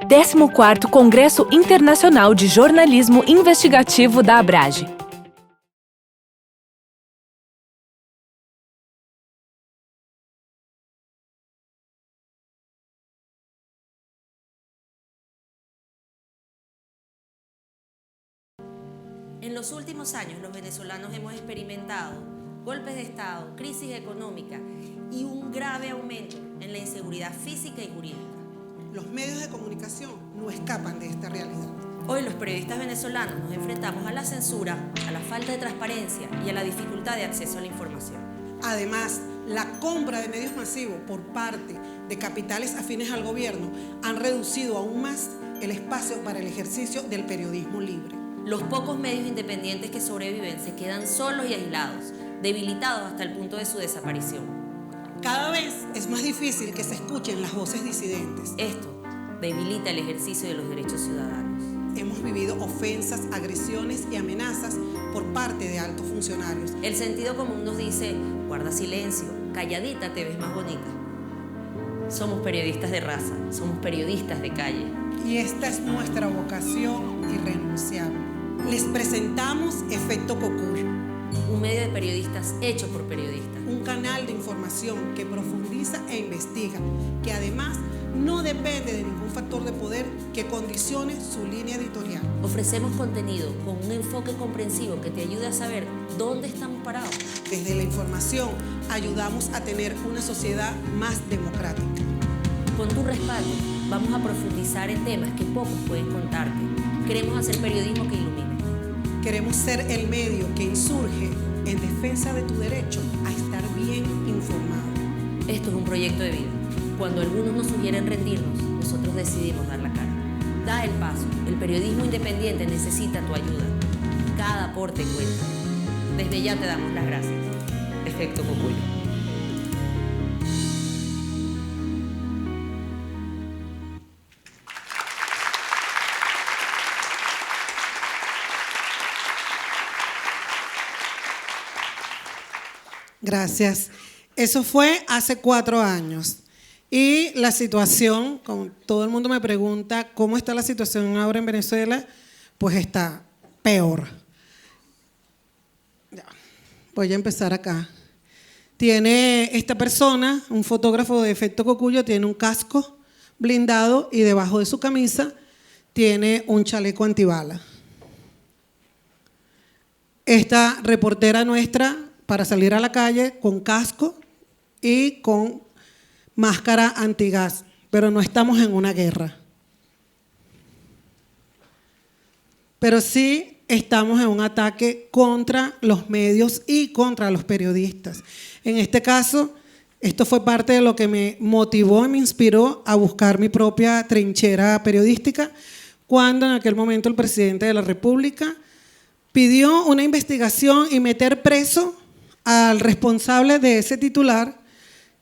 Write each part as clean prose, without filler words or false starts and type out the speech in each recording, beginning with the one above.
14º Congresso Internacional de Jornalismo Investigativo da Abraji. En los últimos años, los venezolanos hemos experimentado golpes de Estado, crisis económica y un grave aumento en la inseguridad física y jurídica. Los medios de comunicación no escapan de esta realidad. Hoy los periodistas venezolanos nos enfrentamos a la censura, a la falta de transparencia y a la dificultad de acceso a la información. Además, la compra de medios masivos por parte de capitales afines al gobierno han reducido aún más el espacio para el ejercicio del periodismo libre. Los pocos medios independientes que sobreviven se quedan solos y aislados, debilitados hasta el punto de su desaparición. Cada vez es más difícil que se escuchen las voces disidentes. Esto debilita el ejercicio de los derechos ciudadanos. Hemos vivido ofensas, agresiones y amenazas por parte de altos funcionarios. El sentido común nos dice, guarda silencio, calladita te ves más bonita. Somos periodistas de raza, somos periodistas de calle. Y esta es nuestra vocación irrenunciable. Les presentamos Efecto Cocuyo, un medio de periodistas hecho por periodistas. Un canal de información que profundiza e investiga, que además no depende de ningún factor de poder que condicione su línea editorial. Ofrecemos contenido con un enfoque comprensivo que te ayude a saber dónde estamos parados. Desde la información ayudamos a tener una sociedad más democrática. Con tu respaldo vamos a profundizar en temas que pocos pueden contarte. Queremos hacer periodismo que ilumine. Queremos ser el medio que insurge en defensa de tu derecho a estar bien informado. Esto es un proyecto de vida. Cuando algunos nos sugieren rendirnos, nosotros decidimos dar la cara. Da el paso. El periodismo independiente necesita tu ayuda. Cada aporte cuenta. Desde ya te damos las gracias. Efecto Cocuyo. Gracias. Eso fue hace 4 años. Y la situación, como todo el mundo me pregunta, ¿cómo está la situación ahora en Venezuela? Pues está peor. Ya, voy a empezar acá. Tiene esta persona, un fotógrafo de Efecto Cocuyo, tiene un casco blindado y debajo de su camisa tiene un chaleco antibala. Esta reportera nuestra, para salir a la calle con casco y con máscara antigas, pero no estamos en una guerra. Pero sí estamos en un ataque contra los medios y contra los periodistas. En este caso, esto fue parte de lo que me motivó y me inspiró a buscar mi propia trinchera periodística, cuando en aquel momento el presidente de la República pidió una investigación y meter preso al responsable de ese titular,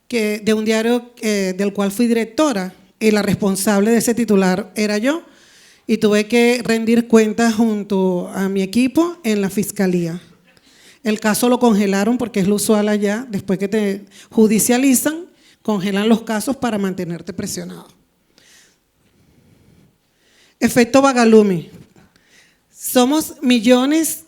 de un diario del cual fui directora, y la responsable de ese titular era yo, y tuve que rendir cuentas junto a mi equipo en la fiscalía. El caso lo congelaron porque es lo usual allá, después que te judicializan, congelan los casos para mantenerte presionado. Efecto Bagalumi. Somos millones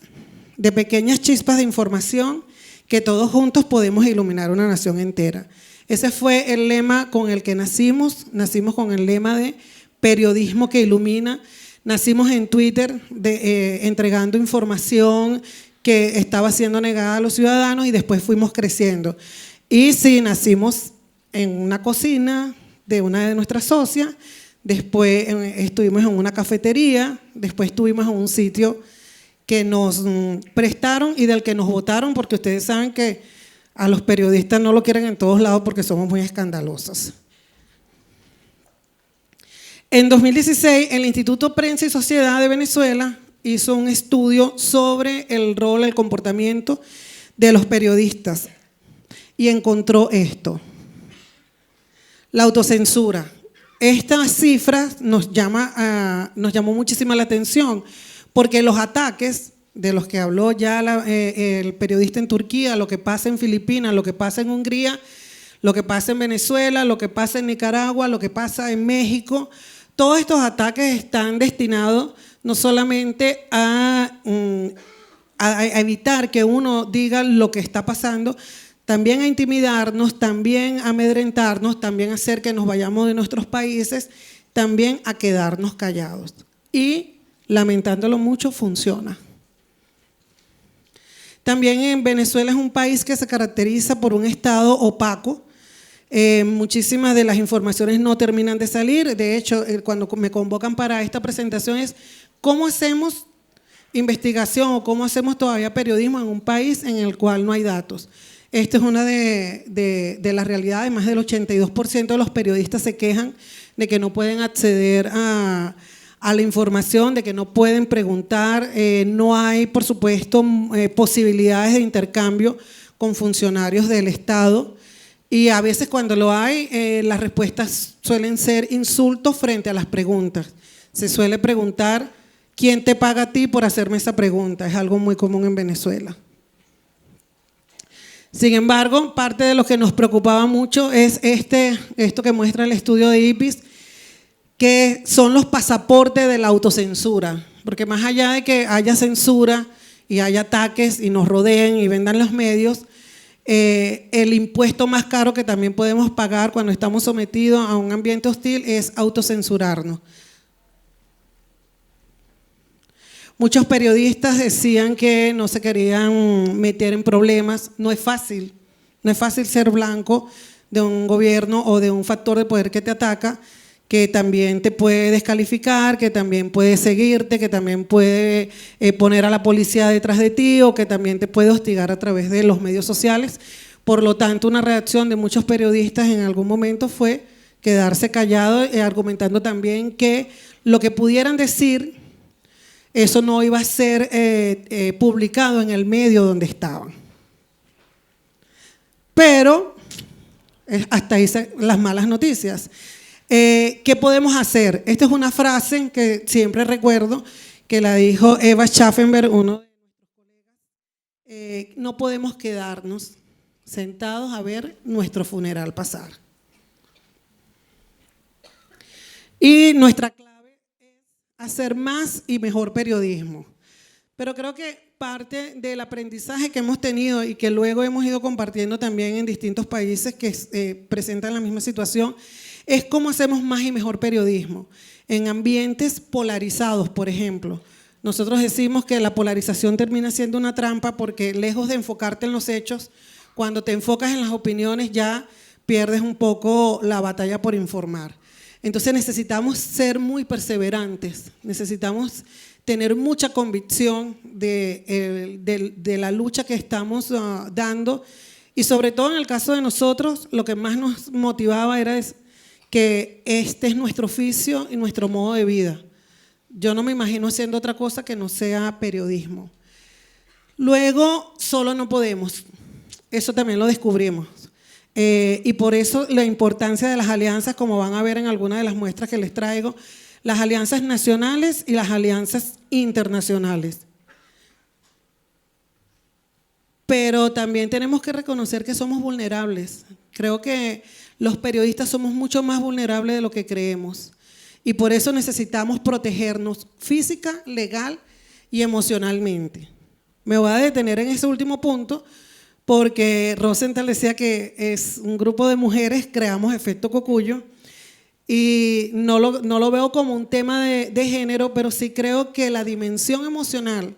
de pequeñas chispas de información que todos juntos podemos iluminar una nación entera. Ese fue el lema con el que nacimos con el lema de periodismo que ilumina. Nacimos en Twitter entregando información que estaba siendo negada a los ciudadanos y después fuimos creciendo. Y sí, nacimos en una cocina de una de nuestras socias, después estuvimos en una cafetería, después estuvimos en un sitio que nos prestaron y del que nos votaron, porque ustedes saben que a los periodistas no lo quieren en todos lados porque somos muy escandalosos. En 2016, el Instituto Prensa y Sociedad de Venezuela hizo un estudio sobre el rol, el comportamiento de los periodistas y encontró esto: la autocensura. Esta cifra nos llamó muchísimo la atención, porque los ataques de los que habló ya el periodista en Turquía, lo que pasa en Filipinas, lo que pasa en Hungría, lo que pasa en Venezuela, lo que pasa en Nicaragua, lo que pasa en México, todos estos ataques están destinados no solamente a evitar que uno diga lo que está pasando, también a intimidarnos, también a amedrentarnos, también a hacer que nos vayamos de nuestros países, también a quedarnos callados. Y, lamentándolo mucho, funciona. También en Venezuela es un país que se caracteriza por un Estado opaco. Muchísimas de las informaciones no terminan de salir. De hecho, cuando me convocan para esta presentación es ¿cómo hacemos investigación o cómo hacemos todavía periodismo en un país en el cual no hay datos? Esta es una de las realidades. Más del 82% de los periodistas se quejan de que no pueden acceder a la información, de que no pueden preguntar. No hay, por supuesto, posibilidades de intercambio con funcionarios del Estado. Y a veces cuando lo hay, las respuestas suelen ser insultos frente a las preguntas. Se suele preguntar, ¿quién te paga a ti por hacerme esa pregunta? Es algo muy común en Venezuela. Sin embargo, parte de lo que nos preocupaba mucho es esto que muestra el estudio de IPIS, que son los pasaportes de la autocensura. Porque más allá de que haya censura y haya ataques y nos rodeen y vendan los medios, el impuesto más caro que también podemos pagar cuando estamos sometidos a un ambiente hostil es autocensurarnos. Muchos periodistas decían que no se querían meter en problemas. No es fácil ser blanco de un gobierno o de un factor de poder que te ataca, que también te puede descalificar, que también puede seguirte, que también puede poner a la policía detrás de ti o que también te puede hostigar a través de los medios sociales. Por lo tanto, una reacción de muchos periodistas en algún momento fue quedarse callados, argumentando también que lo que pudieran decir, eso no iba a ser publicado en el medio donde estaban. Pero hasta ahí las malas noticias. ¿Qué podemos hacer? Esta es una frase que siempre recuerdo, que la dijo Eva Schaffenberg, uno de nuestros colegas. No podemos quedarnos sentados a ver nuestro funeral pasar. Y nuestra clave es hacer más y mejor periodismo. Pero creo que parte del aprendizaje que hemos tenido y que luego hemos ido compartiendo también en distintos países que presentan la misma situación es cómo hacemos más y mejor periodismo en ambientes polarizados, por ejemplo. Nosotros decimos que la polarización termina siendo una trampa porque lejos de enfocarte en los hechos, cuando te enfocas en las opiniones ya pierdes un poco la batalla por informar. Entonces necesitamos ser muy perseverantes, necesitamos tener mucha convicción de la lucha que estamos dando y sobre todo en el caso de nosotros lo que más nos motivaba era que este es nuestro oficio y nuestro modo de vida. Yo no me imagino haciendo otra cosa que no sea periodismo. Luego, solo no podemos. Eso también lo descubrimos. Y por eso la importancia de las alianzas, como van a ver en algunas de las muestras que les traigo, las alianzas nacionales y las alianzas internacionales. Pero también tenemos que reconocer que somos vulnerables. Creo que los periodistas somos mucho más vulnerables de lo que creemos y por eso necesitamos protegernos física, legal y emocionalmente. Me voy a detener en ese último punto porque Rosenthal decía que es un grupo de mujeres, creamos efecto cocuyo y no lo veo como un tema de género, pero sí creo que la dimensión emocional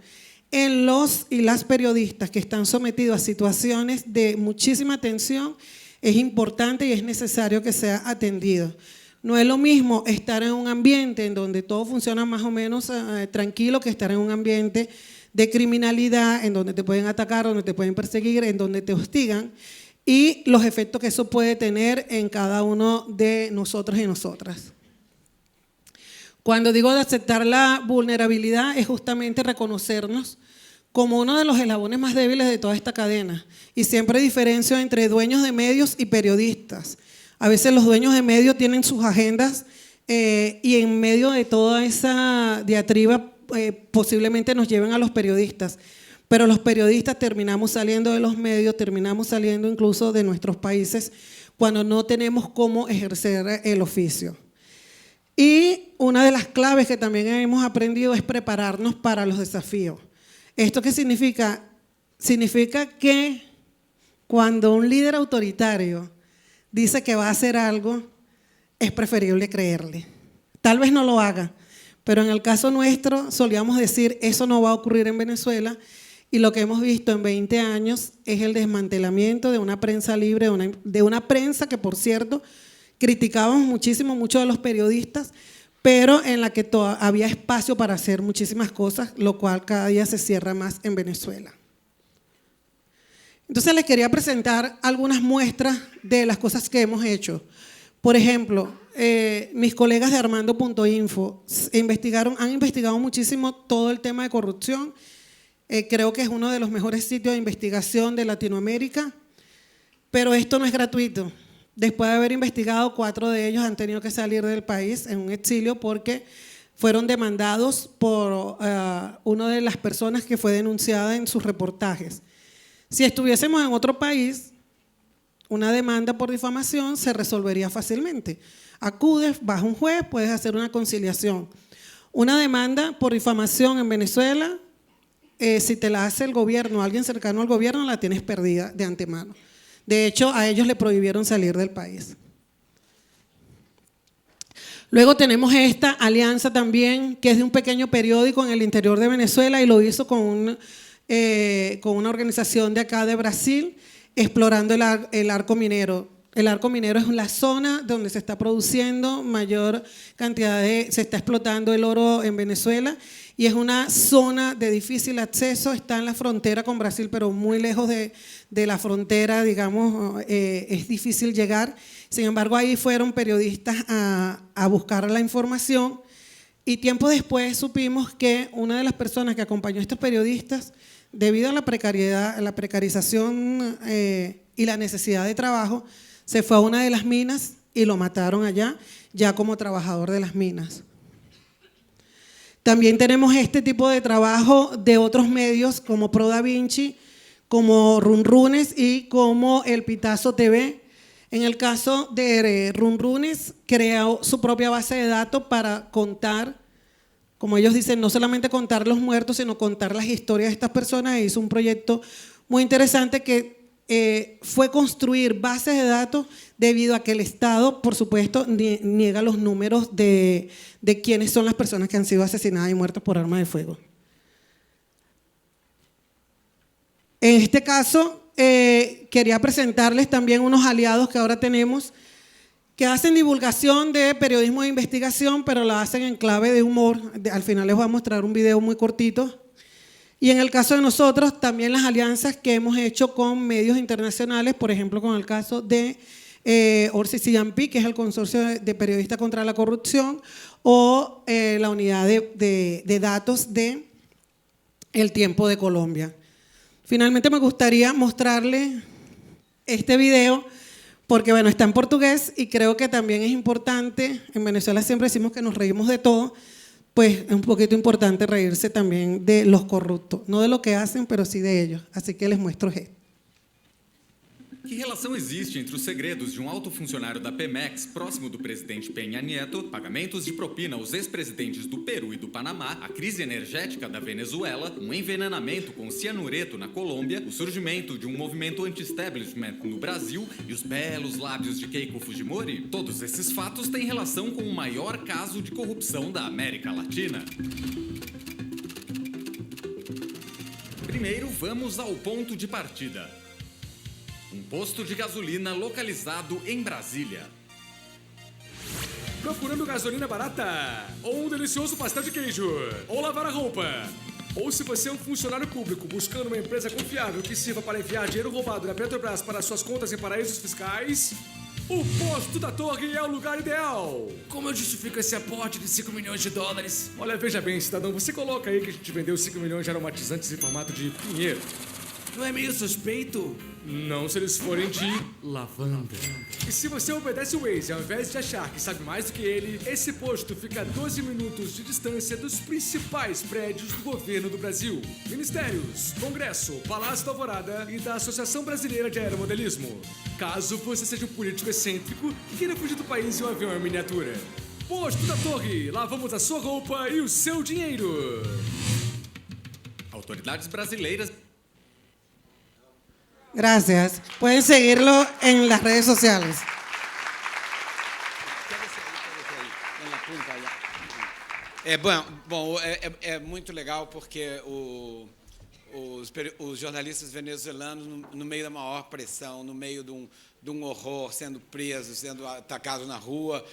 en los y las periodistas que están sometidos a situaciones de muchísima tensión es importante y es necesario que sea atendido. No es lo mismo estar en un ambiente en donde todo funciona más o menos tranquilo que estar en un ambiente de criminalidad, en donde te pueden atacar, donde te pueden perseguir, en donde te hostigan y los efectos que eso puede tener en cada uno de nosotros y nosotras. Cuando digo de aceptar la vulnerabilidad es justamente reconocernos como uno de los eslabones más débiles de toda esta cadena. Y siempre diferencio entre dueños de medios y periodistas. A veces los dueños de medios tienen sus agendas y en medio de toda esa diatriba posiblemente nos lleven a los periodistas. Pero los periodistas terminamos saliendo de los medios, terminamos saliendo incluso de nuestros países cuando no tenemos cómo ejercer el oficio. Y una de las claves que también hemos aprendido es prepararnos para los desafíos. ¿Esto qué significa? Significa que cuando un líder autoritario dice que va a hacer algo, es preferible creerle. Tal vez no lo haga, pero en el caso nuestro solíamos decir, eso no va a ocurrir en Venezuela, y lo que hemos visto en 20 años es el desmantelamiento de una prensa libre, de una prensa que, por cierto, criticábamos muchísimo, muchos de los periodistas, pero en la que había espacio para hacer muchísimas cosas, lo cual cada día se cierra más en Venezuela. Entonces les quería presentar algunas muestras de las cosas que hemos hecho. Por ejemplo, mis colegas de Armando.info han investigado muchísimo todo el tema de corrupción. Creo que es uno de los mejores sitios de investigación de Latinoamérica, pero esto no es gratuito. Después de haber investigado, 4 de ellos han tenido que salir del país en un exilio porque fueron demandados por una de las personas que fue denunciada en sus reportajes. Si estuviésemos en otro país, una demanda por difamación se resolvería fácilmente. Acudes, vas a un juez, puedes hacer una conciliación. Una demanda por difamación en Venezuela, si te la hace el gobierno, alguien cercano al gobierno, la tienes perdida de antemano. De hecho, a ellos le prohibieron salir del país. Luego tenemos esta alianza también, que es de un pequeño periódico en el interior de Venezuela, y lo hizo con una organización de acá de Brasil, explorando el arco minero. El arco minero es la zona donde se está produciendo mayor cantidad se está explotando el oro en Venezuela, y es una zona de difícil acceso, está en la frontera con Brasil, pero muy lejos de la frontera, digamos, es difícil llegar. Sin embargo, ahí fueron periodistas a buscar la información, y tiempo después supimos que una de las personas que acompañó a estos periodistas, debido a la precariedad, a la precarización y la necesidad de trabajo, se fue a una de las minas y lo mataron allá, ya como trabajador de las minas. También tenemos este tipo de trabajo de otros medios como Pro Da Vinci, como Runrunes y como El Pitazo TV. En el caso de Runrunes, creó su propia base de datos para contar, como ellos dicen, no solamente contar los muertos, sino contar las historias de estas personas, e hizo un proyecto muy interesante que fue construir bases de datos debido a que el Estado, por supuesto, niega los números de quiénes son las personas que han sido asesinadas y muertas por arma de fuego. En este caso, quería presentarles también unos aliados que ahora tenemos, que hacen divulgación de periodismo de investigación, pero la hacen en clave de humor. Al final les voy a mostrar un video muy cortito. Y en el caso de nosotros, también las alianzas que hemos hecho con medios internacionales, por ejemplo, con el caso de ORCICMP, que es el Consorcio de Periodistas contra la Corrupción, o la unidad de datos de El Tiempo de Colombia. Finalmente me gustaría mostrarles este video, porque bueno, está en portugués y creo que también es importante. En Venezuela siempre decimos que nos reímos de todo, pues es un poquito importante reírse también de los corruptos, no de lo que hacen, pero sí de ellos. Así que les muestro esto. Que relação existe entre os segredos de alto funcionário da Pemex, próximo do presidente Peña Nieto, pagamentos de propina aos ex-presidentes do Peru e do Panamá, a crise energética da Venezuela, envenenamento com cianureto na Colômbia, o surgimento de movimento anti-establishment no Brasil e os belos lábios de Keiko Fujimori? Todos esses fatos têm relação com o maior caso de corrupção da América Latina. Primeiro, vamos ao ponto de partida. Posto de gasolina localizado em Brasília. Procurando gasolina barata? Ou delicioso pastel de queijo? Ou lavar a roupa? Ou se você é funcionário público buscando uma empresa confiável que sirva para enviar dinheiro roubado da Petrobras para suas contas em paraísos fiscais, o Posto da Torre é o lugar ideal. Como eu justifico esse aporte de 5 milhões de dólares? Olha, veja bem, cidadão, você coloca aí que a gente vendeu 5 milhões de aromatizantes em formato de pinheiro. Não é meio suspeito? Não se eles forem de lavanda. E se você obedece o Waze ao invés de achar que sabe mais do que ele, esse posto fica a 12 minutos de distância dos principais prédios do governo do Brasil: Ministérios, Congresso, Palácio da Alvorada e da Associação Brasileira de Aeromodelismo. Caso você seja um político excêntrico que queira fugir do país em um avião em miniatura. Posto da Torre, lavamos a sua roupa e o seu dinheiro. Autoridades brasileiras. Gracias. Pueden seguirlo en las redes sociales. É muito legal porque os jornalistas venezuelanos, no meio da maior pressão, no meio de um horror, sendo presos, sendo atacados na rua,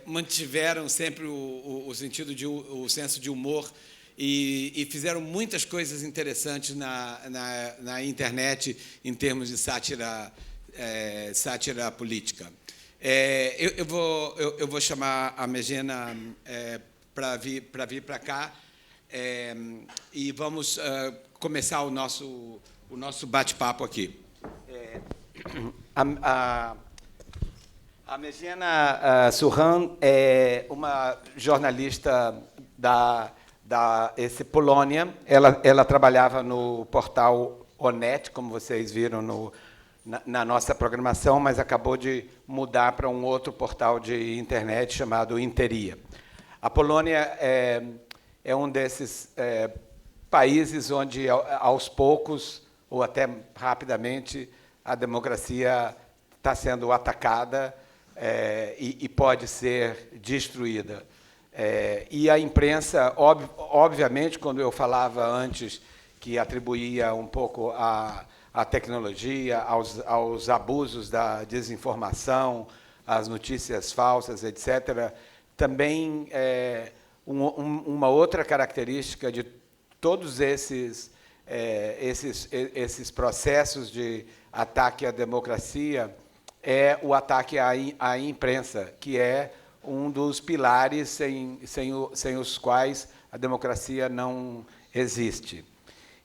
mantiveram sempre o senso de humor e fizeram muitas coisas interessantes na internet em termos de sátira política. Eu vou chamar a Megena para vir para cá e vamos começar o nosso bate-papo aqui. A Megena Surhan é uma jornalista da Polônia. Ela trabalhava no portal Onet, como vocês viram na nossa programação, mas acabou de mudar para um outro portal de internet chamado Interia. A Polônia é um desses países onde, aos poucos, ou até rapidamente, a democracia está sendo atacada e pode ser destruída. E a imprensa, obviamente, quando eu falava antes que atribuía um pouco à tecnologia, aos abusos da desinformação, às notícias falsas, etc., também uma outra característica de todos esses processos de ataque à democracia é o ataque à imprensa, que é um dos pilares sem os quais a democracia não existe.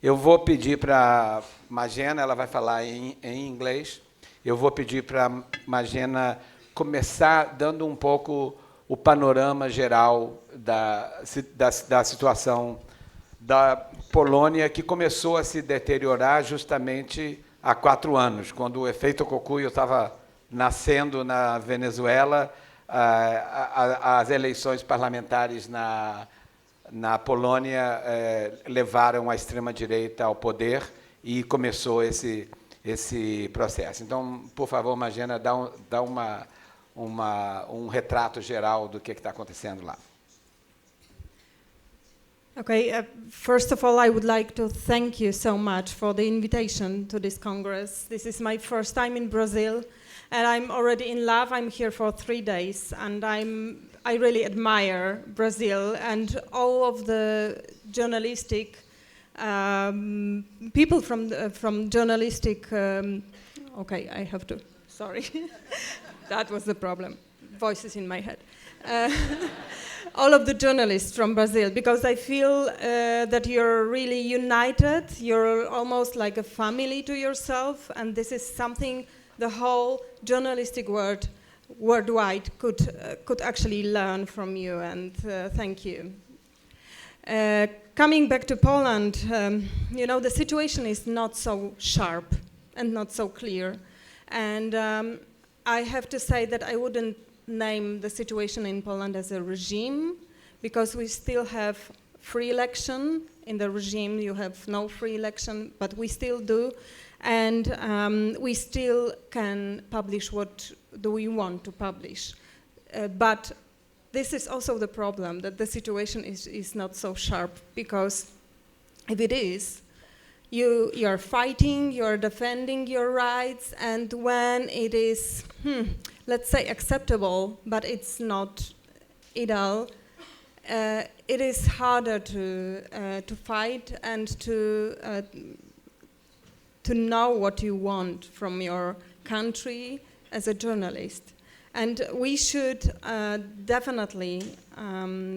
Eu vou pedir para a Magena, ela vai falar em inglês, eu vou pedir para a Magena começar dando um pouco o panorama geral da situação da Polônia, que começou a se deteriorar justamente há 4 anos, quando o efeito cocuyo estava nascendo na Venezuela. As eleições parlamentares na Polônia levaram a extrema-direita ao poder e começou esse processo. Então, por favor, Magena, dá um retrato geral do que está acontecendo lá. Okay, first of all, I would like to thank you so much for the invitation to this Congress. This is my first time in Brazil, and I'm already in love. I'm here for 3 days, and I really admire Brazil and all of the journalistic people from journalistic. Okay, I have to. Sorry, that was the problem. Voices in my head. All of the journalists from Brazil, because I feel that you're really united. You're almost like a family to yourself, and this is something the whole journalistic world worldwide could actually learn from you, and thank you. Coming back to Poland, the situation is not so sharp and not so clear, and I have to say that I wouldn't name the situation in Poland as a regime, because we still have free election. In the regime you have no free election, but we still do, and we still can publish what do we want to publish. But this is also the problem, that the situation is not so sharp, because if it is, you're fighting, you're defending your rights, and when it is, let's say, acceptable, but it's not ideal, it is harder to fight and to know what you want from your country as a journalist. And we should definitely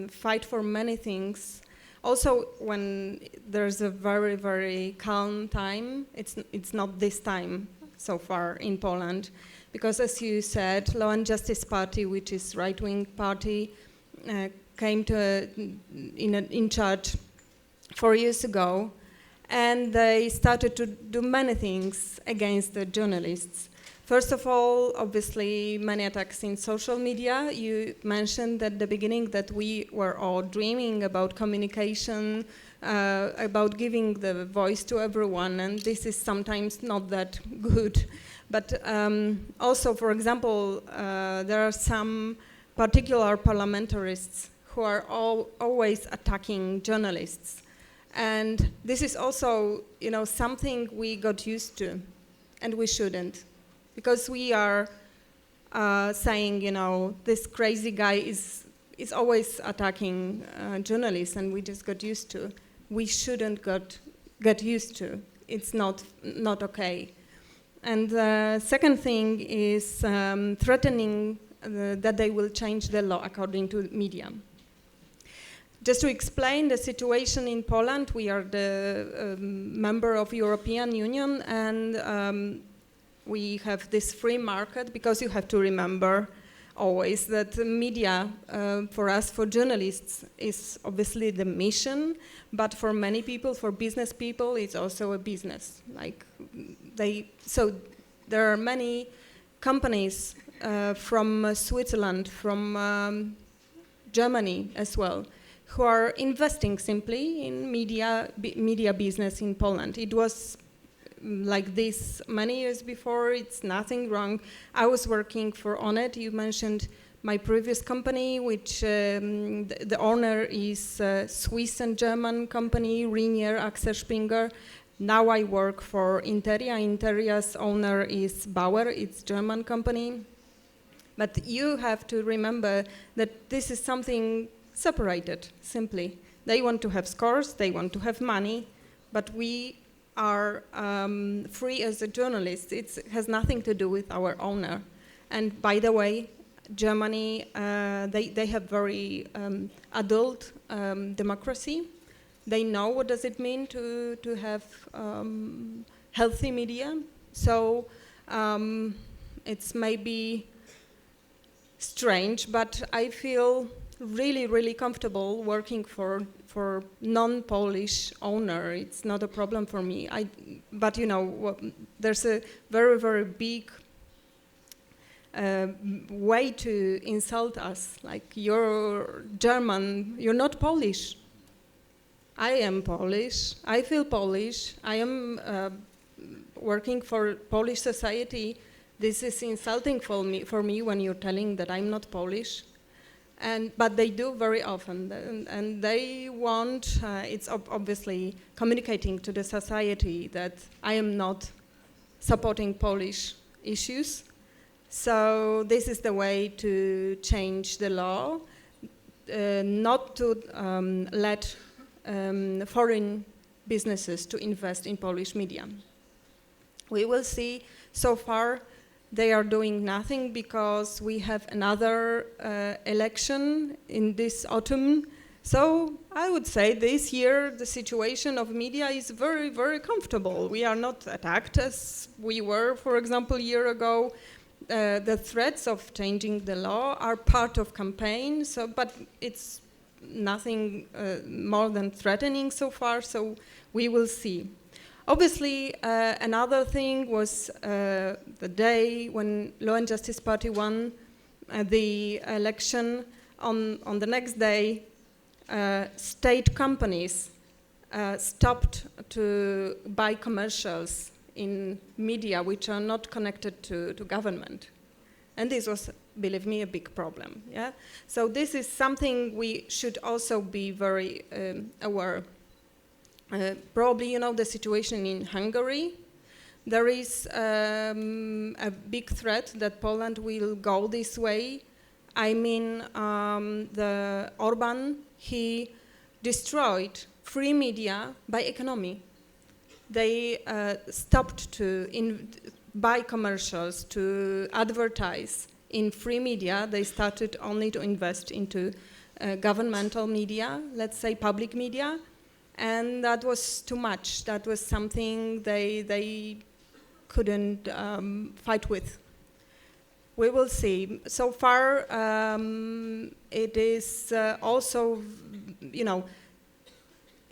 fight for many things. Also, when there's a very, very calm time, it's not this time so far in Poland, because as you said, Law and Justice Party, which is right-wing party, came in charge 4 years ago, and they started to do many things against the journalists. First of all, obviously, many attacks in social media. You mentioned at the beginning that we were all dreaming about communication, about giving the voice to everyone, and this is sometimes not that good. But also, for example, there are some particular parliamentarists who are always attacking journalists. And this is also, something we got used to, and we shouldn't. Because we are saying, this crazy guy is always attacking journalists, and we just got used to. We shouldn't get used to. It's not okay. And the second thing is threatening that they will change the law according to media. Just to explain the situation in Poland, we are the member of European Union, and we have this free market, because you have to remember always that the media, for us, for journalists, is obviously the mission, but for many people, for business people, it's also a business. So there are many companies from Switzerland, from Germany as well, who are investing simply in media business in Poland. It was like this many years before. It's nothing wrong. I was working for Onet. You mentioned my previous company, which the owner is a Swiss and German company, Rinier Axel Springer. Now I work for Interia. Interia's owner is Bauer. It's a German company. But you have to remember that this is something separated, simply. They want to have scores, they want to have money, but we are free as a journalist. It has nothing to do with our owner. And by the way, Germany, they have very adult democracy. They know what does it mean to have healthy media. So it's maybe strange, but I feel really, really comfortable working for non-Polish owner. It's not a problem for me. But there's a very, very big way to insult us. Like, you're German, you're not Polish. I am Polish. I feel Polish. I am working for Polish society. This is insulting for me when you're telling that I'm not Polish. But they do very often, and they want, it's obviously communicating to the society that I am not supporting Polish issues. So this is the way to change the law, not to let foreign businesses to invest in Polish media. We will see. So far, they are doing nothing because we have another election in this autumn. So I would say this year the situation of media is very, very comfortable. We are not attacked as we were, for example, a year ago. The threats of changing the law are part of campaign, but it's nothing more than threatening so far, so we will see. Obviously, another thing was the day when Law and Justice Party won the election. On the next day, state companies stopped to buy commercials in media which are not connected to government. And this was, believe me, a big problem. Yeah? So this is something we should also be very aware. Probably you know the situation in Hungary. There is a big threat that Poland will go this way. I mean, the Orban, he destroyed free media by economy. They stopped to buy commercials, to advertise in free media. They started only to invest into governmental media, let's say public media. And that was too much. That was something they couldn't fight with. We will see. So far, it is also, you know,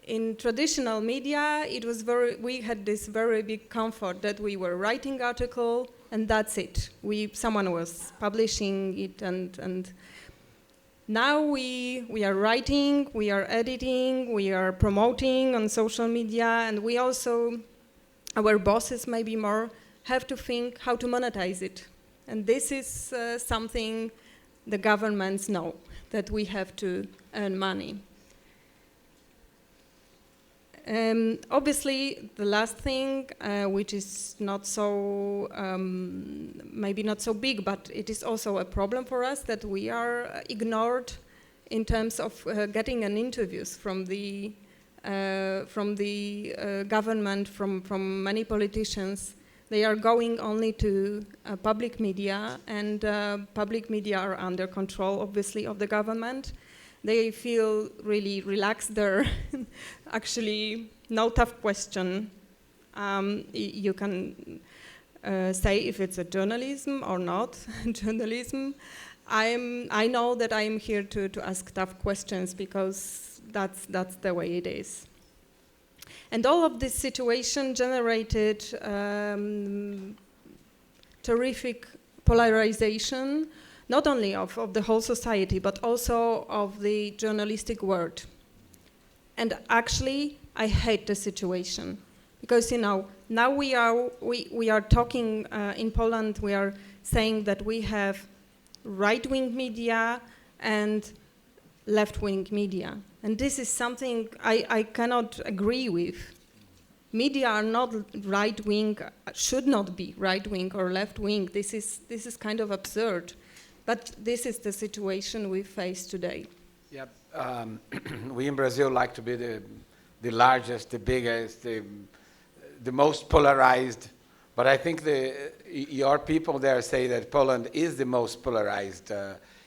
in traditional media, it was we had this very big comfort that we were writing article, and that's it. Someone was publishing it, and now we are writing, we are editing, we are promoting on social media, and we also, our bosses maybe more, have to think how to monetize it. And this is something the governments know, that we have to earn money. Obviously, the last thing, which is not so, maybe not so big, but it is also a problem for us, that we are ignored in terms of getting an interviews from the government, from many politicians. They are going only to public media, and public media are under control, obviously, of the government. They feel really relaxed there. Actually, no tough question. You can say if it's a journalism or not journalism. I know that I am here to ask tough questions, because that's the way it is. And all of this situation generated terrific polarization, not only of the whole society, but also of the journalistic world. And actually, I hate the situation, because now we are talking in Poland. We are saying that we have right-wing media and left-wing media, and this is something I cannot agree with. Media are not right-wing, should not be right-wing or left-wing. This is kind of absurd. But this is the situation we face today. Yeah, we in Brazil like to be the largest, the biggest, the most polarized. But I think your people there say that Poland is the most polarized.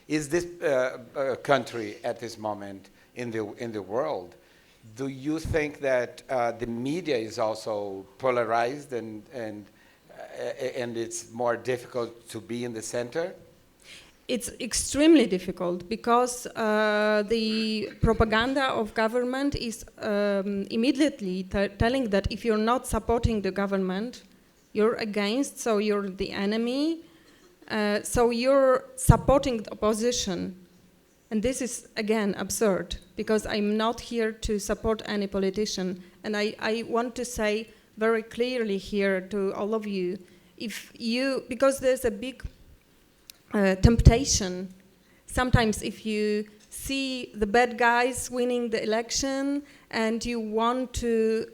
Is this country at this moment in the world? Do you think that the media is also polarized, and it's more difficult to be in the center? It's extremely difficult, because the propaganda of government is immediately telling that if you're not supporting the government, you're against, so you're the enemy, so you're supporting the opposition. And this is, again, absurd, because I'm not here to support any politician. And I want to say very clearly here to all of you, because there's a big temptation. Sometimes if you see the bad guys winning the election and you want to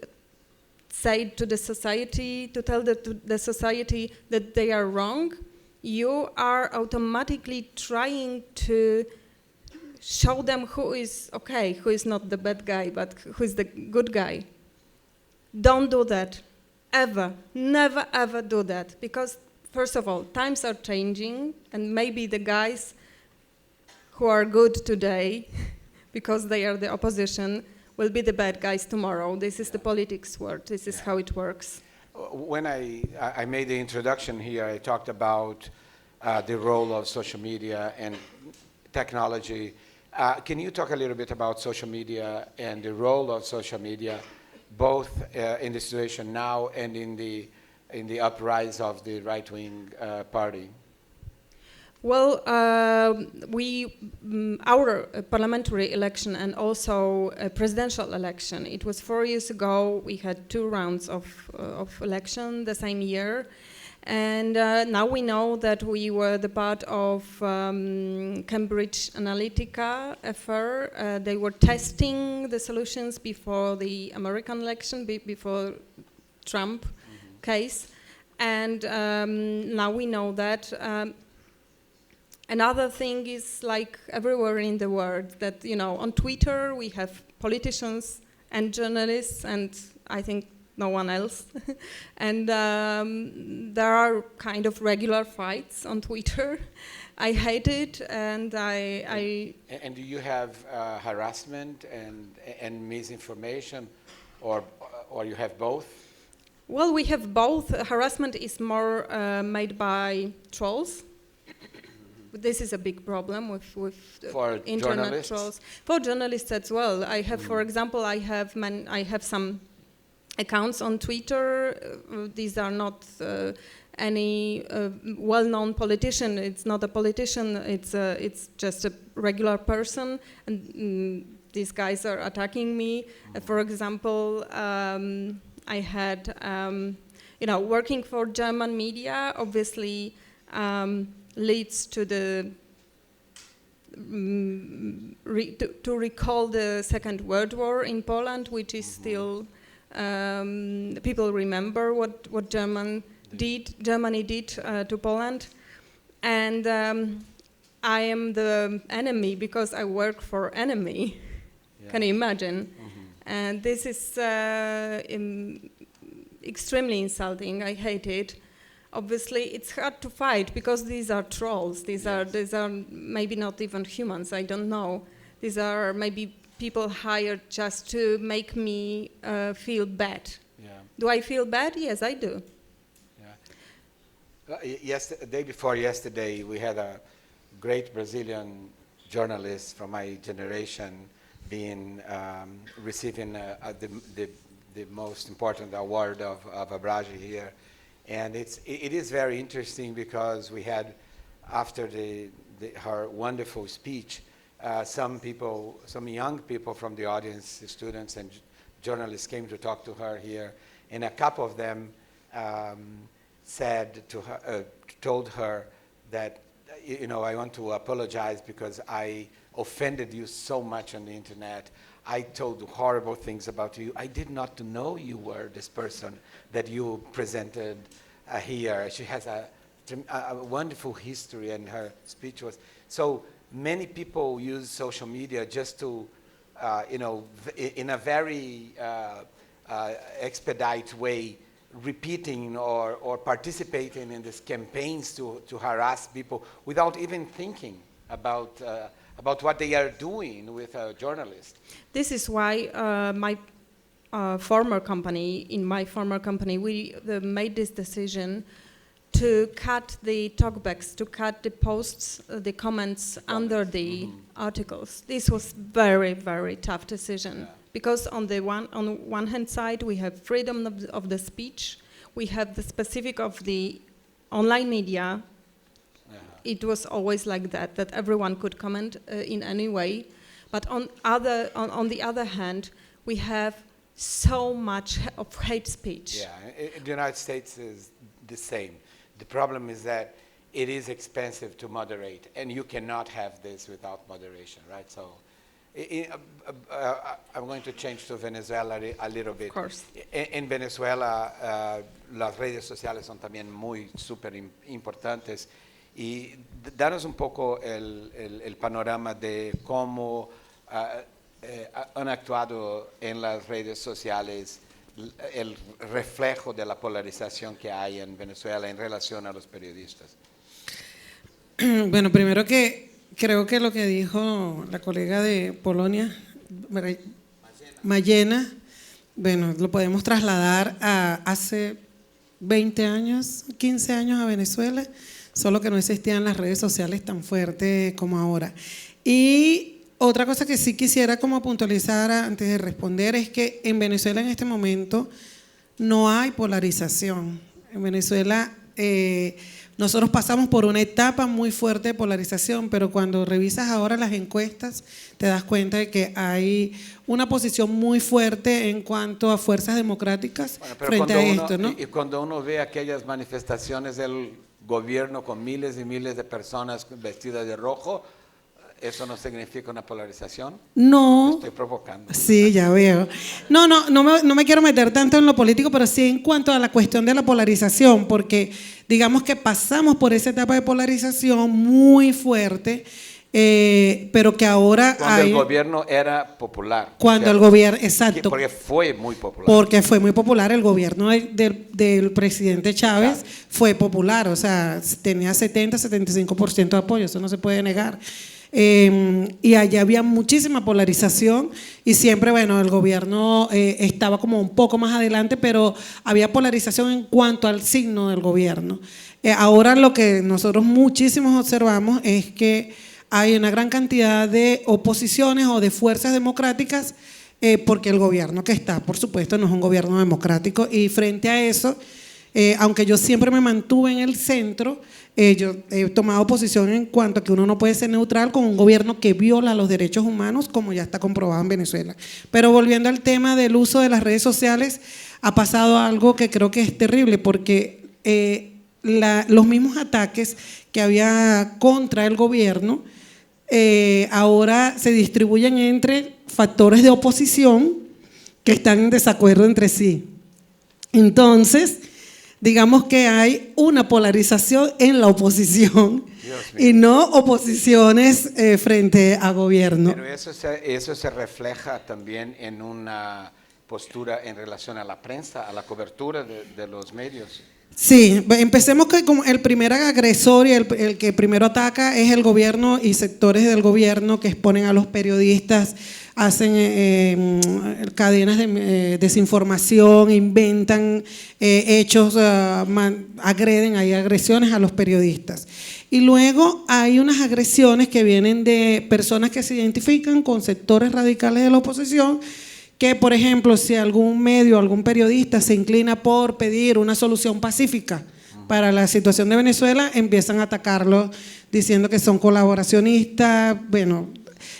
say to the society, to tell the society that they are wrong, you are automatically trying to show them who is okay, who is not the bad guy, but who is the good guy. Don't do that, ever. Never, ever do that, because first of all, times are changing, and maybe the guys who are good today, because they are the opposition, will be the bad guys tomorrow. This is the politics world. This is how it works. When I made the introduction here, I talked about the role of social media and technology. Can you talk a little bit about social media and the role of social media, both in the situation now and in the uprise of the right-wing party? Well, our parliamentary election and also a presidential election, it was 4 years ago. We had 2 rounds of election the same year. And now we know that we were the part of Cambridge Analytica affair. They were testing the solutions before the American election, before Trump case. And now we know that. Another thing is, like everywhere in the world, that, on Twitter we have politicians and journalists, and I think no one else. And there are kind of regular fights on Twitter. I hate it, and And do you have harassment and misinformation, or you have both? Well, we have both. Harassment is more made by trolls. This is a big problem with for internet trolls. For journalists as well. I have, for example, I have some accounts on Twitter. These are not any well-known politician. It's not a politician, it's just a regular person, and these guys are attacking me. For example, I had, working for German media obviously leads to the to recall the Second World War in Poland, which is still people remember what Germany did to Poland, and I am the enemy because I work for enemy. Yeah. Can you imagine? And this is extremely insulting. I hate it. Obviously, it's hard to fight because these are trolls. These are maybe not even humans. I don't know. These are maybe people hired just to make me feel bad. Yeah. Do I feel bad? Yes, I do. Yeah. Day before yesterday, we had a great Brazilian journalist from my generation receiving the most important award of Abraji here. And it is very interesting because we had, after her wonderful speech, some young people from the audience, students and journalists, came to talk to her here, and a couple of them told her that, I want to apologize because I offended you so much on the internet. I told horrible things about you. I did not know you were this person that you presented here. She has a wonderful history, and her speech was... So many people use social media just to, in a very expedite way, repeating or participating in these campaigns to harass people without even thinking about what they are doing with a journalist. This is why my former company, we made this decision to cut the talkbacks, to cut the posts, the comments under the articles. This was very, very tough decision. Yeah. Because on one hand side, we have freedom of the speech, we have the specific of the online media. It was always like that everyone could comment in any way. But on the other hand, we have so much of hate speech. Yeah, in the United States is the same. The problem is that it is expensive to moderate, and you cannot have this without moderation, right? So I'm going to change to Venezuela a little bit. Of course. En Venezuela, las redes sociales son también muy súper importantes. Y danos un poco el panorama de cómo han actuado en las redes sociales el reflejo de la polarización que hay en Venezuela en relación a los periodistas. Bueno, primero que creo que lo que dijo la colega de Polonia, Mayena, bueno, lo podemos trasladar a hace 20 años, 15 años a Venezuela, solo que no existían las redes sociales tan fuertes como ahora. Y otra cosa que sí quisiera como puntualizar antes de responder es que en Venezuela en este momento no hay polarización. En Venezuela nosotros pasamos por una etapa muy fuerte de polarización, pero cuando revisas ahora las encuestas te das cuenta de que hay una posición muy fuerte en cuanto a fuerzas democráticas frente a esto, ¿no? Y cuando uno ve aquellas manifestaciones del gobierno con miles y miles de personas vestidas de rojo, ¿eso no significa una polarización? No. Me estoy provocando. Sí, ya veo. No me quiero meter tanto en lo político, pero sí en cuanto a la cuestión de la polarización, porque digamos que pasamos por esa etapa de polarización muy fuerte, pero que ahora cuando el gobierno era popular. Cuando el gobierno, exacto. Porque fue muy popular. Porque fue muy popular. El gobierno del presidente Chávez fue popular, o sea, tenía 70-75% de apoyo, eso no se puede negar. Y allá había muchísima polarización y siempre, bueno, el gobierno estaba como un poco más adelante, pero había polarización en cuanto al signo del gobierno. Ahora lo que nosotros muchísimos observamos es que hay una gran cantidad de oposiciones o de fuerzas democráticas porque el gobierno que está, por supuesto, no es un gobierno democrático, y frente a eso Aunque yo siempre me mantuve en el centro, yo he tomado posición en cuanto a que uno no puede ser neutral con un gobierno que viola los derechos humanos, como ya está comprobado en Venezuela. Pero volviendo al tema del uso de las redes sociales, ha pasado algo que creo que es terrible, porque los mismos ataques que había contra el gobierno ahora se distribuyen entre factores de oposición que están en desacuerdo entre sí. Entonces, digamos que hay una polarización en la oposición y no oposiciones frente a gobierno. Pero eso se refleja también en una postura en relación a la prensa, a la cobertura de los medios. Sí, empecemos que como el primer agresor y el que primero ataca es el gobierno y sectores del gobierno que exponen a los periodistas, hacen cadenas de desinformación, inventan hechos, agreden, hay agresiones a los periodistas. Y luego hay unas agresiones que vienen de personas que se identifican con sectores radicales de la oposición, que, por ejemplo, si algún medio, algún periodista se inclina por pedir una solución pacífica para la situación de Venezuela, empiezan a atacarlo diciendo que son colaboracionistas. Bueno,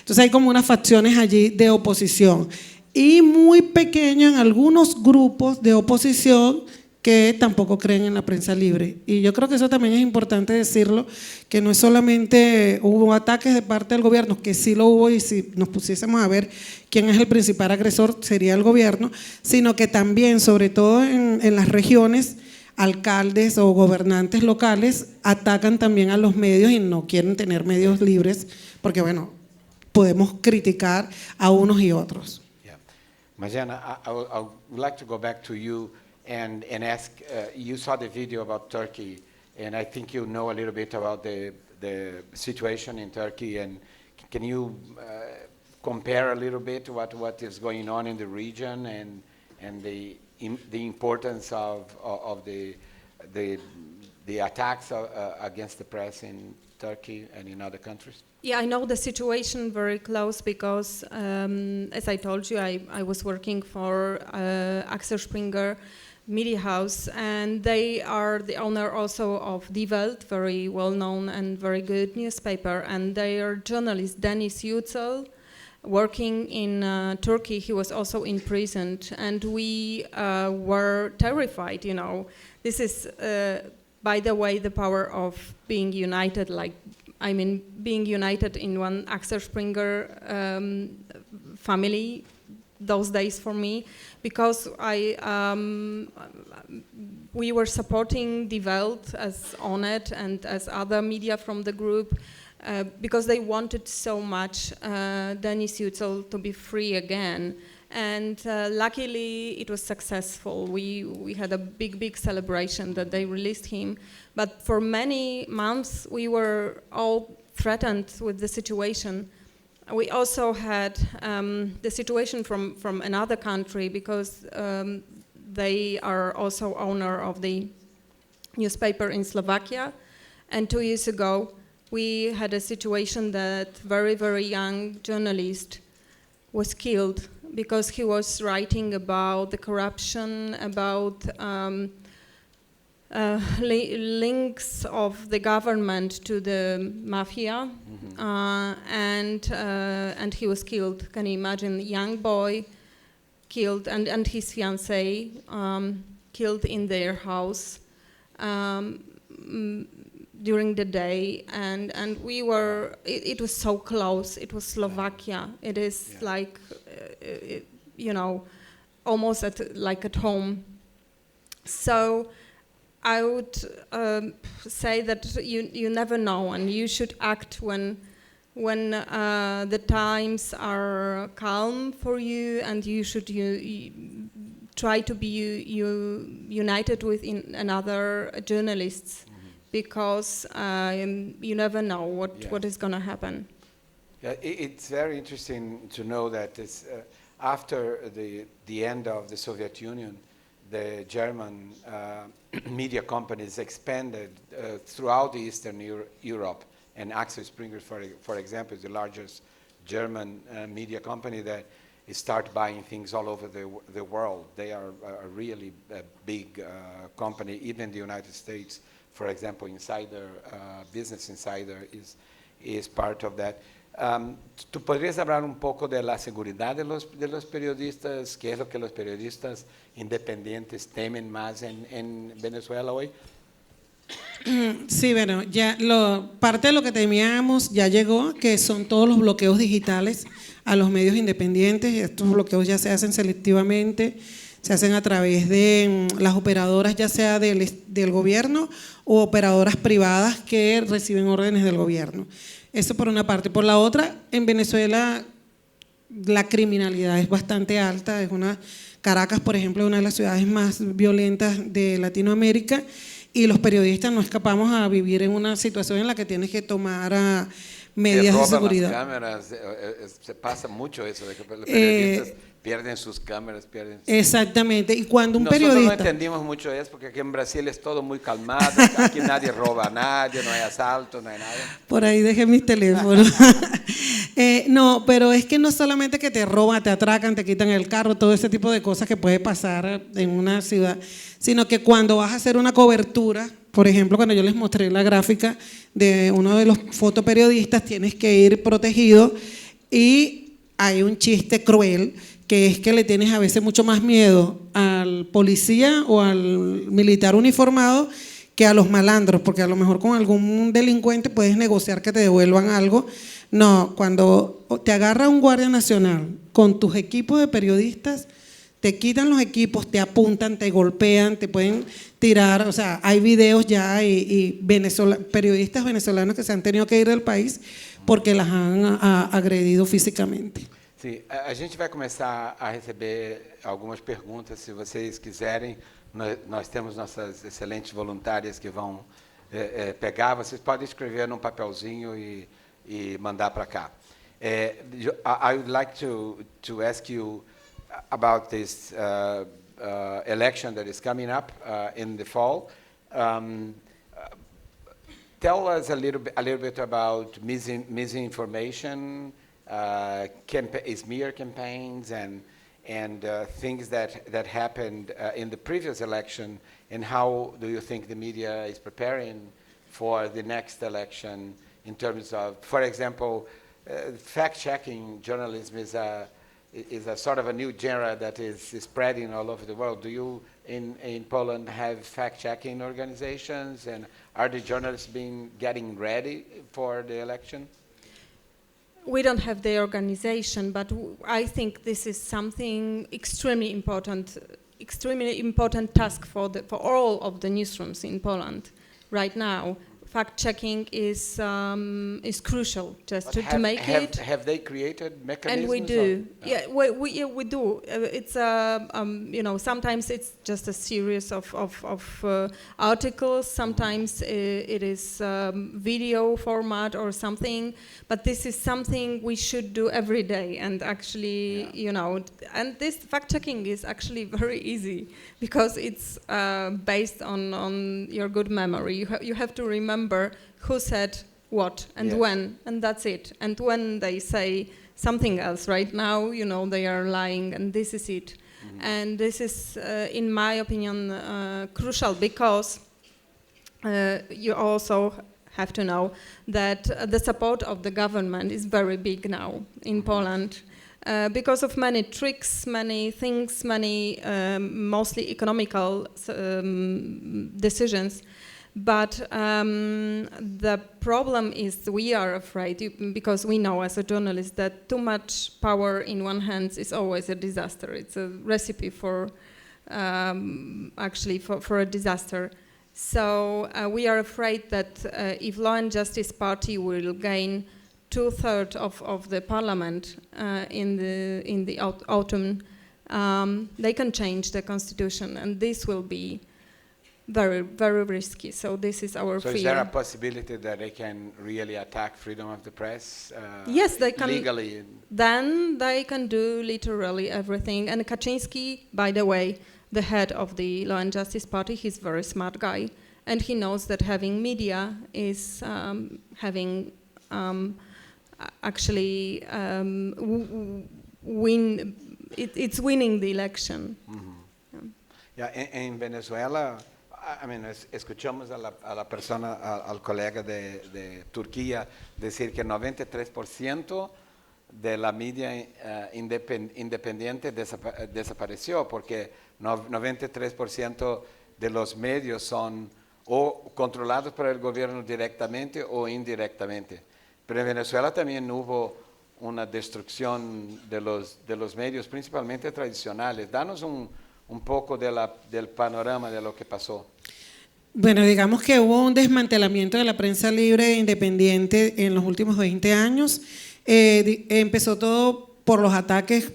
entonces hay como unas facciones allí de oposición y muy pequeño en algunos grupos de oposición que tampoco creen en la prensa libre. Y yo creo que eso también es importante decirlo, que no es solamente hubo ataques de parte del gobierno, que sí lo hubo, y si nos pusiésemos a ver quién es el principal agresor sería el gobierno, sino que también, sobre todo en las regiones, alcaldes o gobernantes locales atacan también a los medios y no quieren tener medios libres, porque bueno, podemos criticar a unos y otros. Yeah. Mariana, I would like to go back to you and ask, you saw the video about Turkey, and I think you know a little bit about the situation in Turkey, and can you compare a little bit what is going on in the region and the importance of the attacks against the press in Turkey and in other countries? Yeah, I know the situation very close because, as I told you, I was working for Axel Springer Media House, and they are the owner also of Die Welt, very well-known and very good newspaper, and their journalist, Deniz Yücel, working in Turkey, he was also imprisoned, and we were terrified, you know. This is, by the way, the power of being united, being united in one Axel Springer family those days for me, because we were supporting Die Welt as Onet and as other media from the group, because they wanted so much Deniz Yücel to be free again. And luckily it was successful. We had a big celebration that they released him. But for many months we were all threatened with the situation. We also had the situation from another country, because they are also owner of the newspaper in Slovakia. And 2 years ago, we had a situation that very young journalist was killed because he was writing about the corruption, about links of the government to the mafia, and he was killed. Can you imagine? Young boy killed, and his fiancée killed in their house during the day, and we were. It was so close. It was Slovakia. It is like, you know, almost like at home. So I would say that you never know, and you should act when the times are calm for you, and you should try to be united with another journalists, because you never know what is going to happen. Yeah, it's very interesting to know that after the end of the Soviet Union, the German media companies expanded throughout Eastern Europe, and Axel Springer, for example, is the largest German media company that start buying things all over the world. They are a really big company, even in the United States. For example, Insider, Business Insider is part of that. ¿Tú podrías hablar un poco de la seguridad de los periodistas? ¿Qué es lo que los periodistas independientes temen más en Venezuela hoy? Sí, bueno, ya parte de lo que temíamos ya llegó, que son todos los bloqueos digitales a los medios independientes. Estos bloqueos ya se hacen selectivamente, se hacen a través de las operadoras, ya sea del gobierno o operadoras privadas que reciben órdenes del gobierno. Eso por una parte. Por la otra, en Venezuela la criminalidad es bastante alta. Caracas, por ejemplo, es una de las ciudades más violentas de Latinoamérica, y los periodistas no escapamos a vivir en una situación en la que tienes que tomar medidas de seguridad. Las cámaras, se pasa mucho eso, de que los periodistas pierden sus cámaras. Exactamente, y cuando un Nosotros periodista... no entendimos mucho eso, porque aquí en Brasil es todo muy calmado, aquí nadie roba a nadie, no hay asalto, no hay nada. Por ahí dejé mis teléfonos. No, pero es que no solamente que te roban, te atracan, te quitan el carro, todo ese tipo de cosas que puede pasar en una ciudad, sino que cuando vas a hacer una cobertura, por ejemplo, cuando yo les mostré la gráfica de uno de los fotoperiodistas, tienes que ir protegido, y hay un chiste cruel, que es que le tienes a veces mucho más miedo al policía o al militar uniformado que a los malandros, porque a lo mejor con algún delincuente puedes negociar que te devuelvan algo. No, cuando te agarra un guardia nacional con tus equipos de periodistas, te quitan los equipos, te apuntan, te golpean, te pueden tirar. O sea, hay videos ya y periodistas venezolanos que se han tenido que ir del país porque las han agredido físicamente. Sim, a gente vai começar a receber algumas perguntas, se vocês quiserem. Nós temos nossas excelentes voluntárias que vão pegar. Vocês podem escrever num papelzinho e mandar para cá. I would like to ask you about this election that is coming up in the fall. Tell us a little bit about misinformation, smear campaigns, and things that happened in the previous election, and how do you think the media is preparing for the next election in terms of, for example, fact-checking journalism is a sort of a new genre that is spreading all over the world. Do you in Poland have fact-checking organizations, and are the journalists getting ready for the election? We don't have the organization, but I think this is something extremely important task for all of the newsrooms in Poland right now. Fact-checking is crucial just to make it. Have they created mechanisms? And we do. We do. It's sometimes it's just a series of articles. Sometimes it is video format or something. But this is something we should do every day. And actually, and this fact-checking is actually very easy because it's based on your good memory. You have to remember who said what and when, and that's it. And when they say something else right now, they are lying, and this is it. Mm-hmm. And this is, in my opinion, crucial because you also have to know that the support of the government is very big now in Poland. Because of many tricks, many things, many mostly economical decisions. But the problem is we are afraid, because we know as a journalist that too much power in one hand is always a disaster. It's a recipe for a disaster. So we are afraid that if Law and Justice Party will gain 2/3 of the parliament in the autumn, they can change the constitution, and this will be very, very risky. So this is our fear. So is there a possibility that they can really attack freedom of the press? Yes, they can. Legally? Then they can do literally everything. And Kaczynski, by the way, the head of the Law and Justice Party, he's a very smart guy. And he knows that having media is it's winning the election. En Venezuela, escuchamos a la persona, al colega de Turquía decir que 93% de la media independiente desapareció, porque 93% de los medios son o controlados por el gobierno directamente o indirectamente. Pero en Venezuela también hubo una destrucción de los medios, principalmente tradicionales. Danos un poco del panorama de lo que pasó. Bueno, digamos que hubo un desmantelamiento de la prensa libre e independiente en los últimos 20 años. Empezó todo por los ataques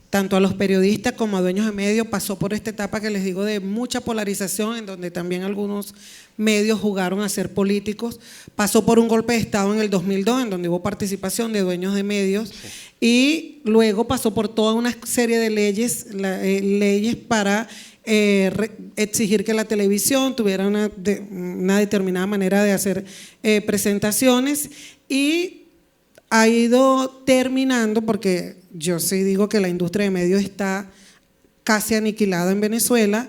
tanto a los periodistas como a dueños de medios. Pasó por esta etapa que les digo de mucha polarización, en donde también algunos medios jugaron a ser políticos. Pasó por un golpe de Estado en el 2002, en donde hubo participación de dueños de medios. Sí. Y luego pasó por toda una serie de leyes para exigir que la televisión tuviera una determinada manera de hacer presentaciones, y ha ido terminando, porque yo sí digo que la industria de medios está casi aniquilada en Venezuela,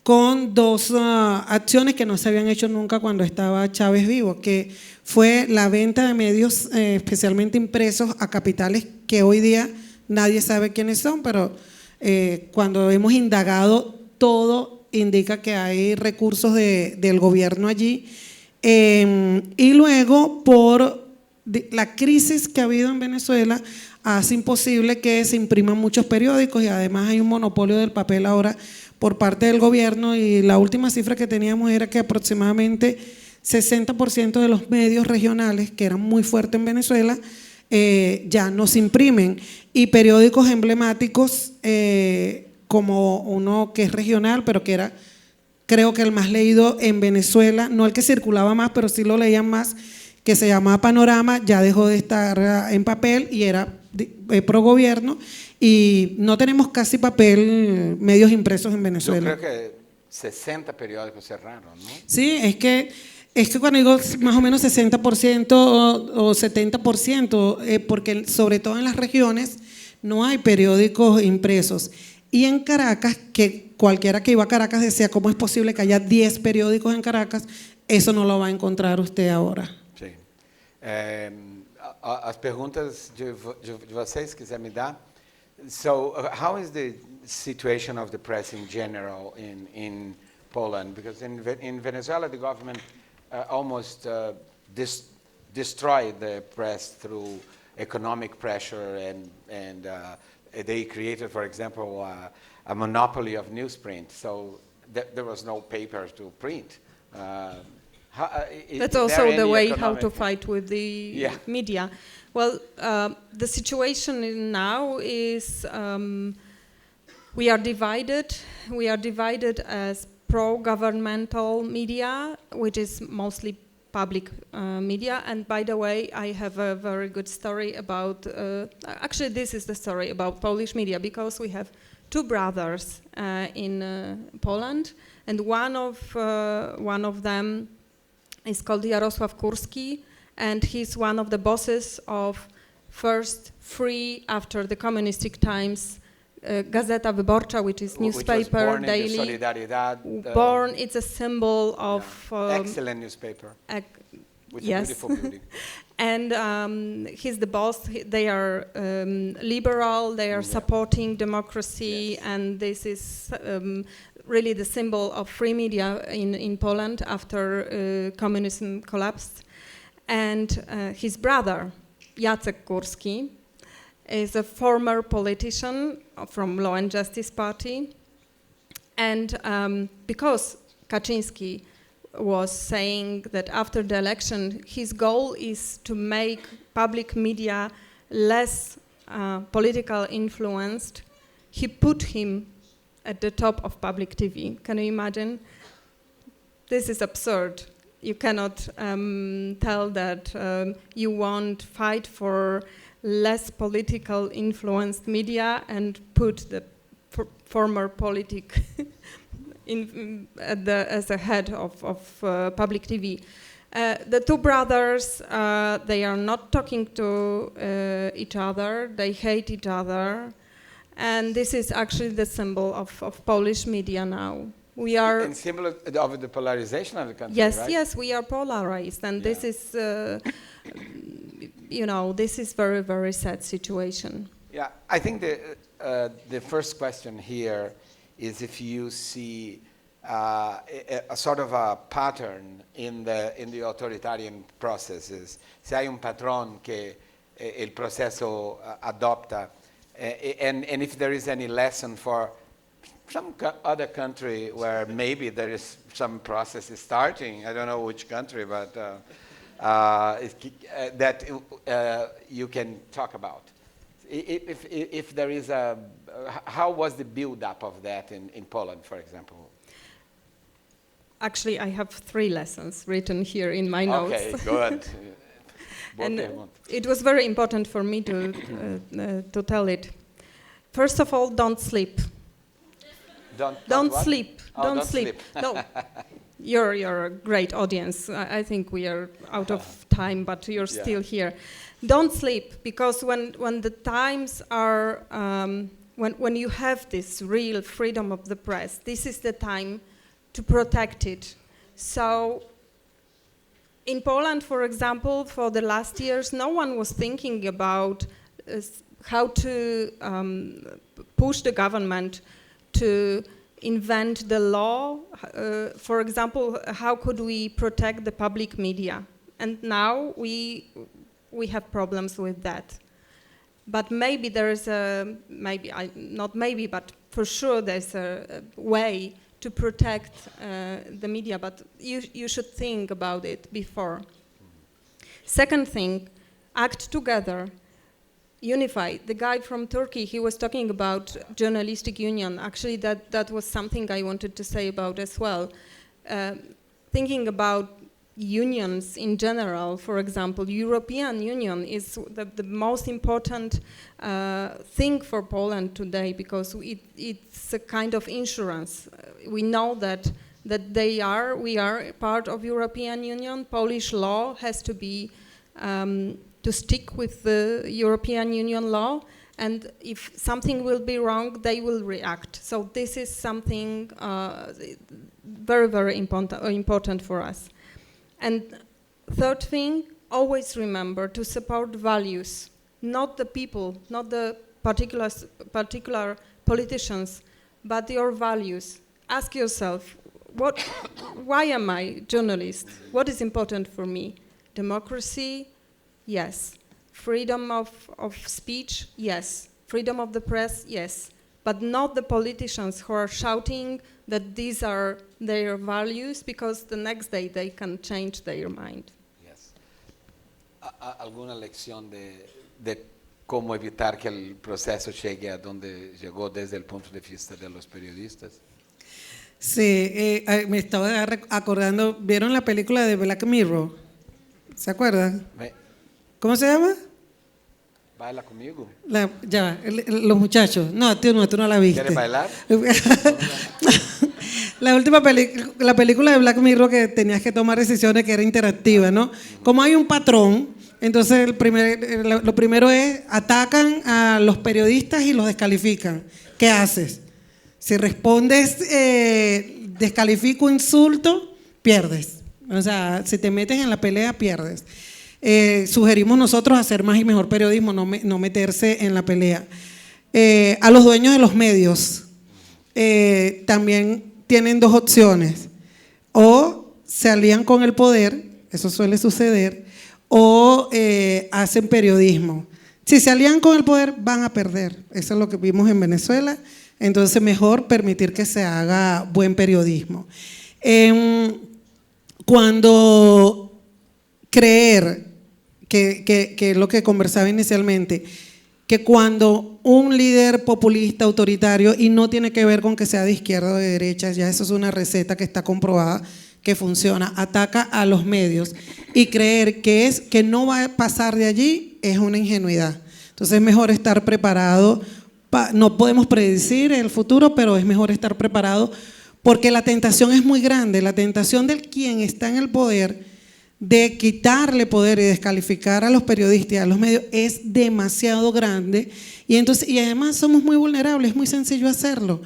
con dos acciones que no se habían hecho nunca cuando estaba Chávez vivo, que fue la venta de medios, especialmente impresos, a capitales que hoy día nadie sabe quiénes son, pero cuando hemos indagado, todo indica que hay recursos del gobierno allí. Y luego, por la crisis que ha habido en Venezuela, hace imposible que se impriman muchos periódicos, y además hay un monopolio del papel ahora por parte del gobierno, y la última cifra que teníamos era que aproximadamente 60% de los medios regionales, que eran muy fuertes en Venezuela, ya no se imprimen, y periódicos emblemáticos como uno que es regional, pero que era, creo que el más leído en Venezuela, no el que circulaba más, pero sí lo leían más, que se llamaba Panorama, ya dejó de estar en papel y era pro gobierno, y no tenemos casi papel, medios impresos en Venezuela. Yo creo que 60 periódicos cerraron, ¿no? Sí, es que cuando digo más o menos 60% o 70%, porque sobre todo en las regiones no hay periódicos impresos. Y en Caracas, que cualquiera que iba a Caracas decía, ¿cómo es posible que haya 10 periódicos en Caracas? Eso no lo va a encontrar usted ahora. Sí. As perguntas de vocês, quiser me dar. So, how is the situation of the press in general in Poland? Because in Venezuela, the government almost destroyed the press through economic pressure, and they created, for example, a monopoly of newsprint. So there was no paper to print. That's also the way how to fight with the media. Well, the situation now is we are divided. We are divided as pro-governmental media, which is mostly public media. And by the way, I have a very good story about, actually this is the story about Polish media, because we have two brothers in Poland, and one of them is called Jarosław Kurski, and he's one of the bosses of first free, after the communistic times, Gazeta Wyborcza, which is newspaper, daily. Born, it's a symbol of excellent newspaper. With yes. a beautiful building. And he's the boss. They are liberal. They are supporting democracy, yes. And this is really the symbol of free media in Poland after communism collapsed. And his brother, Jacek Kurski, is a former politician from Law and Justice Party. And because Kaczynski was saying that after the election, his goal is to make public media less political influenced, he put him at the top of public TV. Can you imagine? This is absurd. You cannot tell that you won't fight for less political influenced media and put the former politic as a head of public TV. The two brothers, they are not talking to each other, they hate each other, and this is actually the symbol of Polish media now. We are... And symbol of the polarization of the country, yes, right? yes, we are polarized, and this is, you know, this is very, very sad situation. Yeah, I think the first question here is if you see a sort of a pattern in the authoritarian processes. Si hay un patrón que el proceso adopta, and if there is any lesson for some other country where maybe there is some process starting, I don't know which country, but that you can talk about. If there is how was the build-up of that in Poland, for example? Actually, I have 3 lessons written here in my notes. Okay, good. And it was very important for me to tell it. First of all, don't sleep. Don't sleep. Oh, don't sleep. No, you're a great audience. I think we are out of time, but you're still here. Don't sleep, because when the times are when you have this real freedom of the press, this is the time to protect it. So in Poland, for example, for the last years, no one was thinking about how to push the government to invent the law. For example, how could we protect the public media? And now we have problems with that. But maybe there is not maybe, but for sure there's a way to protect the media, but you should think about it before. Second thing, act together, unify. The guy from Turkey, he was talking about journalistic union. Actually, that was something I wanted to say about as well. Thinking about unions in general, for example, European Union is the most important thing for Poland today, because it's a kind of insurance. We know that we are part of European Union. Polish law has to be to stick with the European Union law, and if something will be wrong, they will react. So this is something very, very important for us. And third thing, always remember to support values, not the people, not the particular politicians, but your values. Ask yourself, why am I journalist? What is important for me? Democracy? Yes. Freedom of speech? Yes. Freedom of the press? Yes. But not the politicians who are shouting that these are their values, because the next day they can change their mind. Yes. ¿Alguna lección de cómo evitar que el proceso llegue a donde llegó desde el punto de vista de los periodistas? Sí, me estaba acordando, ¿vieron la película de Black Mirror? ¿Se acuerdan? ¿Cómo se llama? ¿Baila conmigo? Los muchachos. No, tú no la viste. ¿Quieres bailar? La película de Black Mirror, que tenías que tomar decisiones, que era interactiva, ¿no? Como hay un patrón, entonces lo primero es, atacan a los periodistas y los descalifican. ¿Qué haces? Si respondes descalifico, insulto, pierdes. O sea, si te metes en la pelea, pierdes. Sugerimos nosotros hacer más y mejor periodismo, no meterse en la pelea. A los dueños de los medios también tienen 2 opciones: o se alían con el poder, eso suele suceder, o hacen periodismo. Si se alían con el poder, van a perder. Eso es lo que vimos en Venezuela. Entonces, mejor permitir que se haga buen periodismo. Cuando creer, que es lo que conversaba inicialmente, que cuando un líder populista, autoritario, y no tiene que ver con que sea de izquierda o de derecha, ya eso es una receta que está comprobada, que funciona, ataca a los medios, y creer que no va a pasar de allí es una ingenuidad. Entonces es mejor estar preparado. No podemos predecir el futuro, pero es mejor estar preparado, porque la tentación es muy grande. La tentación del quien está en el poder de quitarle poder y descalificar a los periodistas y a los medios es demasiado grande, y además somos muy vulnerables, es muy sencillo hacerlo,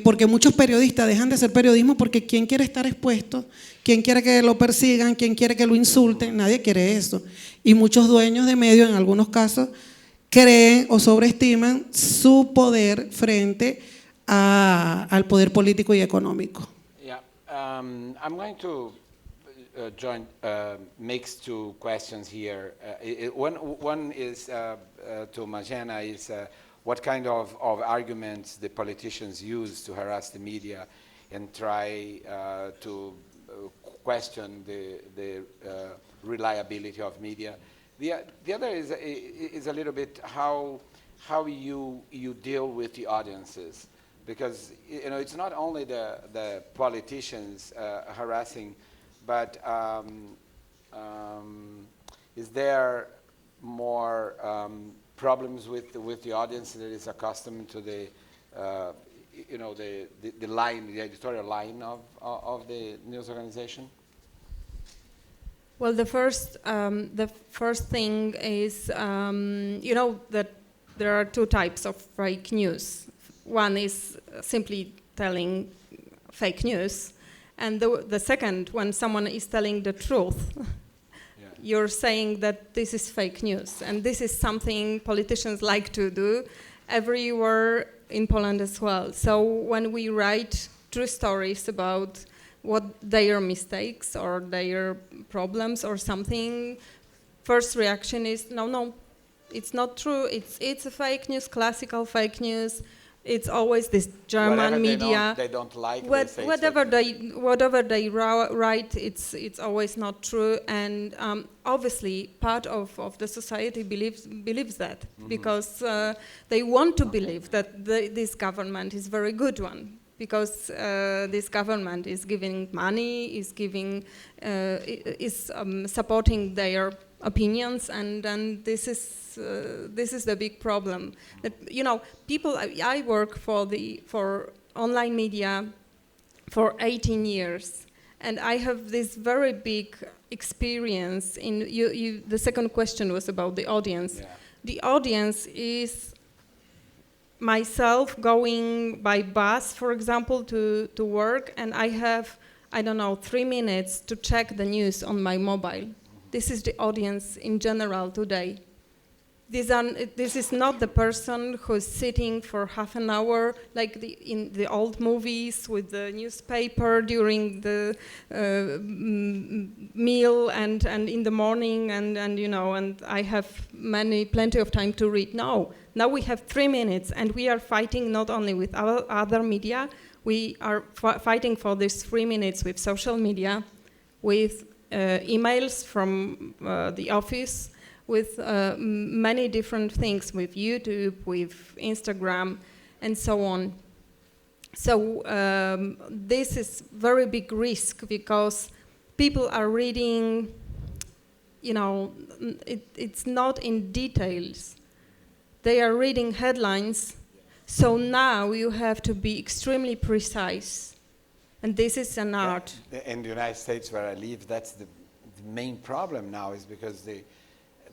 porque muchos periodistas dejan de hacer periodismo porque ¿quién quiere estar expuesto? ¿Quién quiere que lo persigan? ¿Quién quiere que lo insulten? Nadie quiere eso, y muchos dueños de medios en algunos casos creen o sobreestiman su poder frente al poder político y económico. Yeah, I'm going to join mix two questions here. One is to Magena is what kind of arguments the politicians use to harass the media and try to question the reliability of media. The other is a little bit how you deal with the audiences, because it's not only the politicians harassing, but is there more problems with the audience that is accustomed to the line, the editorial line of the news organization? Well, the first thing is, that there are two types of fake news. One is simply telling fake news, and the second, when someone is telling the truth, you're saying that this is fake news, and this is something politicians like to do everywhere in Poland as well. So when we write true stories about what their mistakes or their problems or something, first reaction is, no, it's not true, it's a fake news, classical fake news. It's always this German media. They don't like whatever they write, it's always not true, and obviously part of the society believes that, because they want to believe that this government is very good one, because this government is giving money, is supporting their opinions, and this is the big problem. That people. I work for online media for 18 years, and I have this very big experience in the second question was about the audience. Yeah. The audience is myself going by bus, for example, to work, and I have, 3 minutes to check the news on my mobile. This is the audience in general today. This is not the person who's sitting for half an hour, like in the old movies, with the newspaper during the meal and in the morning, and I have plenty of time to read. No, now we have 3 minutes, and we are fighting not only with other media, we are fighting for these 3 minutes with social media, with emails from the office, with many different things, with YouTube, with Instagram, and so on. So this is very big risk, because people are reading, it's not in details. They are reading headlines, so now you have to be extremely precise. And this is an art. In the United States where I live, that's the main problem now, is because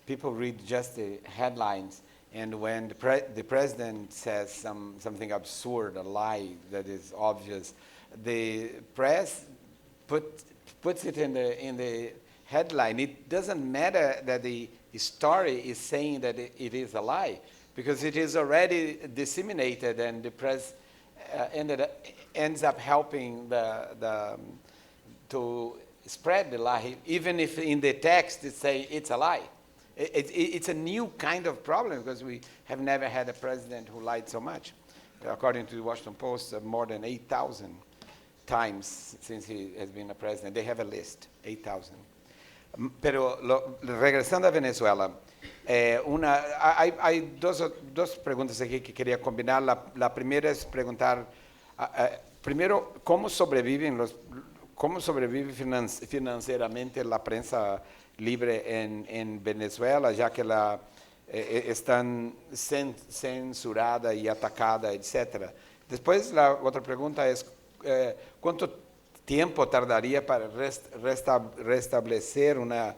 people read just the headlines, and when the president says something absurd, a lie that is obvious, the press puts it in the headline. It doesn't matter that the story is saying that it is a lie, because it is already disseminated, and the press ends up helping to spread the lie, even if in the text it say it's a lie. It's a new kind of problem, because we have never had a president who lied so much. According to the Washington Post, more than 8,000 times since he has been a president. They have a list, 8,000. Pero regresando a Venezuela, hay dos preguntas aquí que quería combinar. La primera es preguntar, primero, ¿cómo sobrevive financieramente la prensa libre en Venezuela, ya que están censurada y atacada, etc.? Después, la otra pregunta es, ¿cuánto tiempo tardaría para restablecer una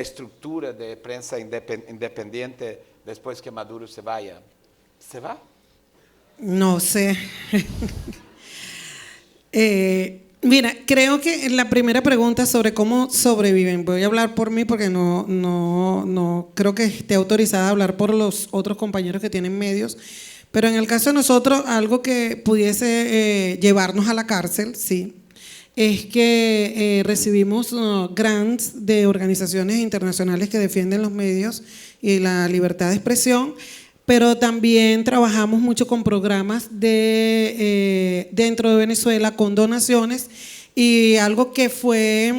estructura de prensa independiente después que Maduro se vaya? ¿Se va? No sé. Mira, creo que en la primera pregunta sobre cómo sobreviven, voy a hablar por mí porque no creo que esté autorizada a hablar por los otros compañeros que tienen medios, pero en el caso de nosotros, algo que pudiese llevarnos a la cárcel, sí, es que recibimos grants de organizaciones internacionales que defienden los medios y la libertad de expresión, pero también trabajamos mucho con programas dentro de Venezuela con donaciones, y algo que fue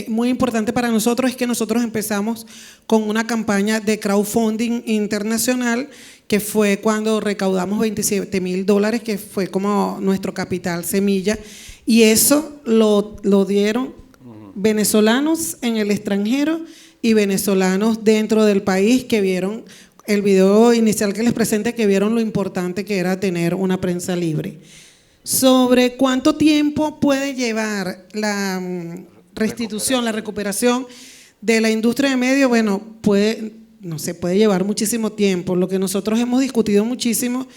muy importante para nosotros es que nosotros empezamos con una campaña de crowdfunding internacional, que fue cuando recaudamos $27,000, que fue como nuestro capital semilla, y eso lo dieron venezolanos en el extranjero y venezolanos dentro del país, que vieron el video inicial que les presenté, que vieron lo importante que era tener una prensa libre. Sobre cuánto tiempo puede llevar la restitución, la recuperación de la industria de medios, bueno, puede llevar muchísimo tiempo. Lo que nosotros hemos discutido muchísimo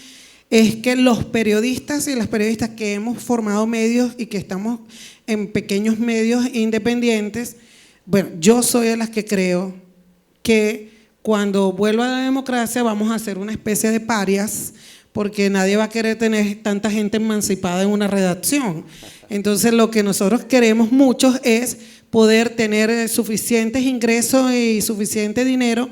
es que los periodistas y las periodistas que hemos formado medios y que estamos en pequeños medios independientes, bueno, yo soy de las que creo que cuando vuelva la democracia vamos a hacer una especie de parias, porque nadie va a querer tener tanta gente emancipada en una redacción. Entonces lo que nosotros queremos mucho es poder tener suficientes ingresos y suficiente dinero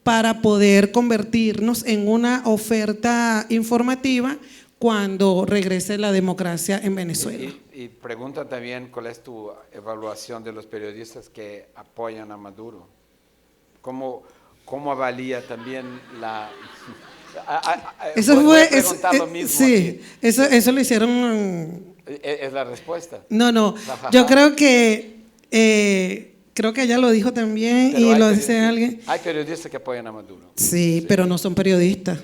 para poder convertirnos en una oferta informativa cuando regrese la democracia en Venezuela. Y pregunta también, ¿cuál es tu evaluación de los periodistas que apoyan a Maduro? ¿Cómo avalía también la...? Eso lo mismo sí, eso lo hicieron. ¿Es la respuesta? No, yo creo que ella lo dijo también, Pero y lo dice alguien. Hay periodistas que apoyan a Maduro. Sí, pero no son periodistas.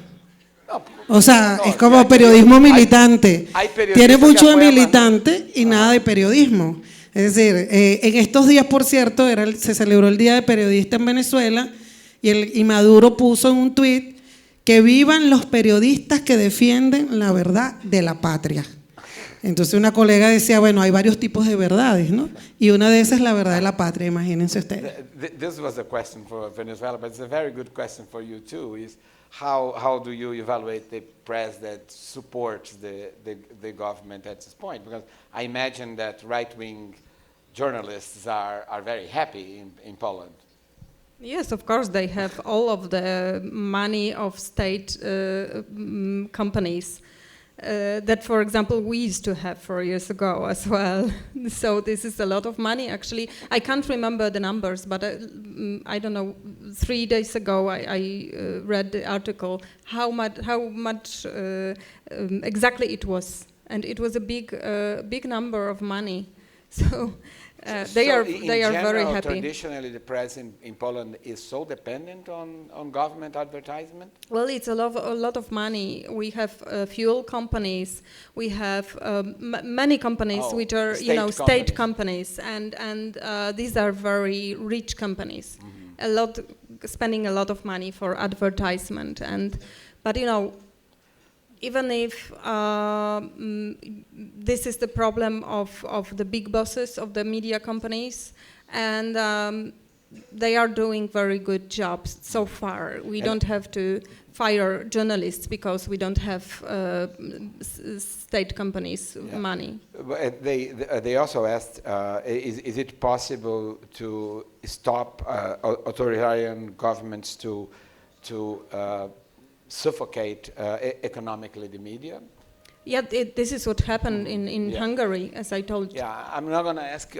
No, O sea, no, es como hay periodismo militante. hay periodistas Tiene que mucho de apoyan a militante y nada de periodismo. Es decir, en estos días, por cierto, se celebró el Día de Periodista en Venezuela, y Maduro puso en un tuit que vivan los periodistas que defienden la verdad de la patria. Entonces una colega decía, bueno, hay varios tipos de verdades, ¿no? Y una de esas es la verdad de la patria, imagínense ustedes. This was a question for Venezuela, but it's a very good question for you too, is how do you evaluate the press that supports the government at this point? Because I imagine that right-wing journalists are very happy in Poland. Yes, of course, they have all of the money of state companies that, for example, we used to have 4 years ago as well. So this is a lot of money, actually. I can't remember the numbers, but I don't know, 3 days ago I read the article, how much exactly it was. And it was a big number of money. So... they are very happy. Traditionally, the press in Poland is so dependent on government advertisement. Well, it's a lot of money. We have fuel companies. We have many companies which are state companies, and these are very rich companies. Spending a lot of money for advertisement, but even if this is the problem of the big bosses of the media companies, and they are doing very good jobs so far. We don't have to fire journalists because we don't have state companies' money. They also asked, is it possible to stop authoritarian governments to suffocate economically the media? Yeah, this is what happened in Hungary, as I told you. Yeah, I'm not going to ask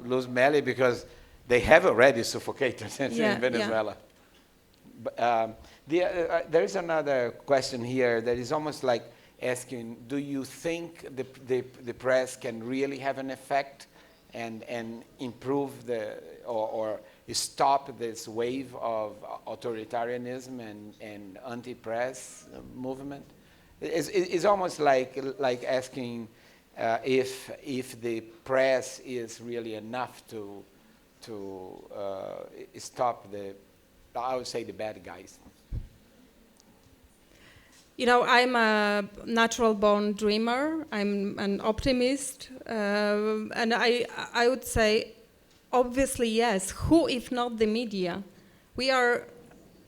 Luz Meli because they have already suffocated in Venezuela. Yeah. But, there is another question here that is almost like asking, do you think the press can really have an effect and improve or stop this wave of authoritarianism and anti-press movement? It's almost like asking, if the press is really enough to stop I would say the bad guys. You know, I'm a natural-born dreamer. I'm an optimist, and I would say, obviously, yes. Who, if not the media? We are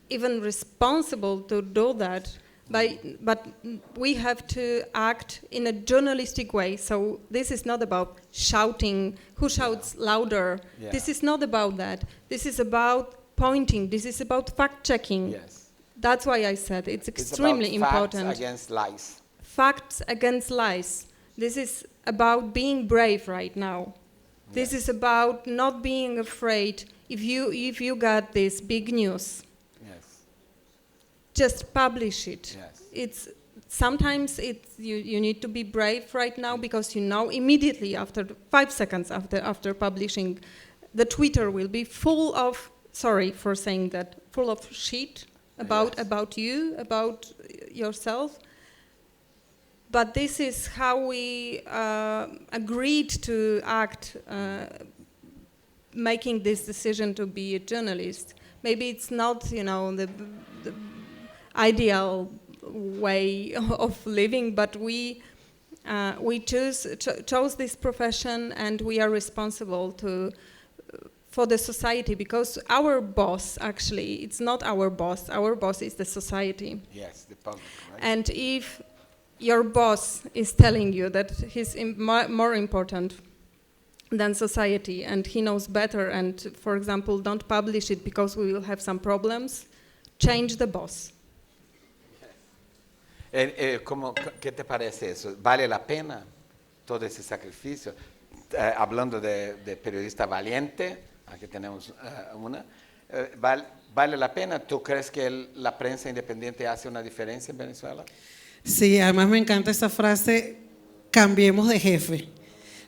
even responsible to do that, but we have to act in a journalistic way. So this is not about shouting, who shouts louder. Yeah. This is not about that. This is about pointing. This is about fact-checking. Yes. That's why I said it's extremely about important. Facts against lies. Facts against lies. This is about being brave right now. This is about not being afraid. If you got this big news, Yes. just publish it. Yes. Sometimes you need to be brave right now because you know immediately after 5 seconds after publishing, the Twitter will be full of, sorry for saying that, full of shit about you, about yourself. But this is how we agreed to act, making this decision to be a journalist. Maybe it's not, the ideal way of living, but we chose this profession, and we are responsible for the society, because our boss, actually, it's not our boss is the society. Yes, the public, right? And if your boss is telling you that he's more important than society, and he knows better, and, for example, don't publish it because we will have some problems, change the boss. ¿Qué te parece eso? ¿Vale la pena todo ese sacrificio? Hablando de periodista valiente, aquí tenemos una. ¿Vale la pena? ¿Tú crees que la prensa independiente hace una diferencia en Venezuela? Sí, además me encanta esa frase, cambiemos de jefe.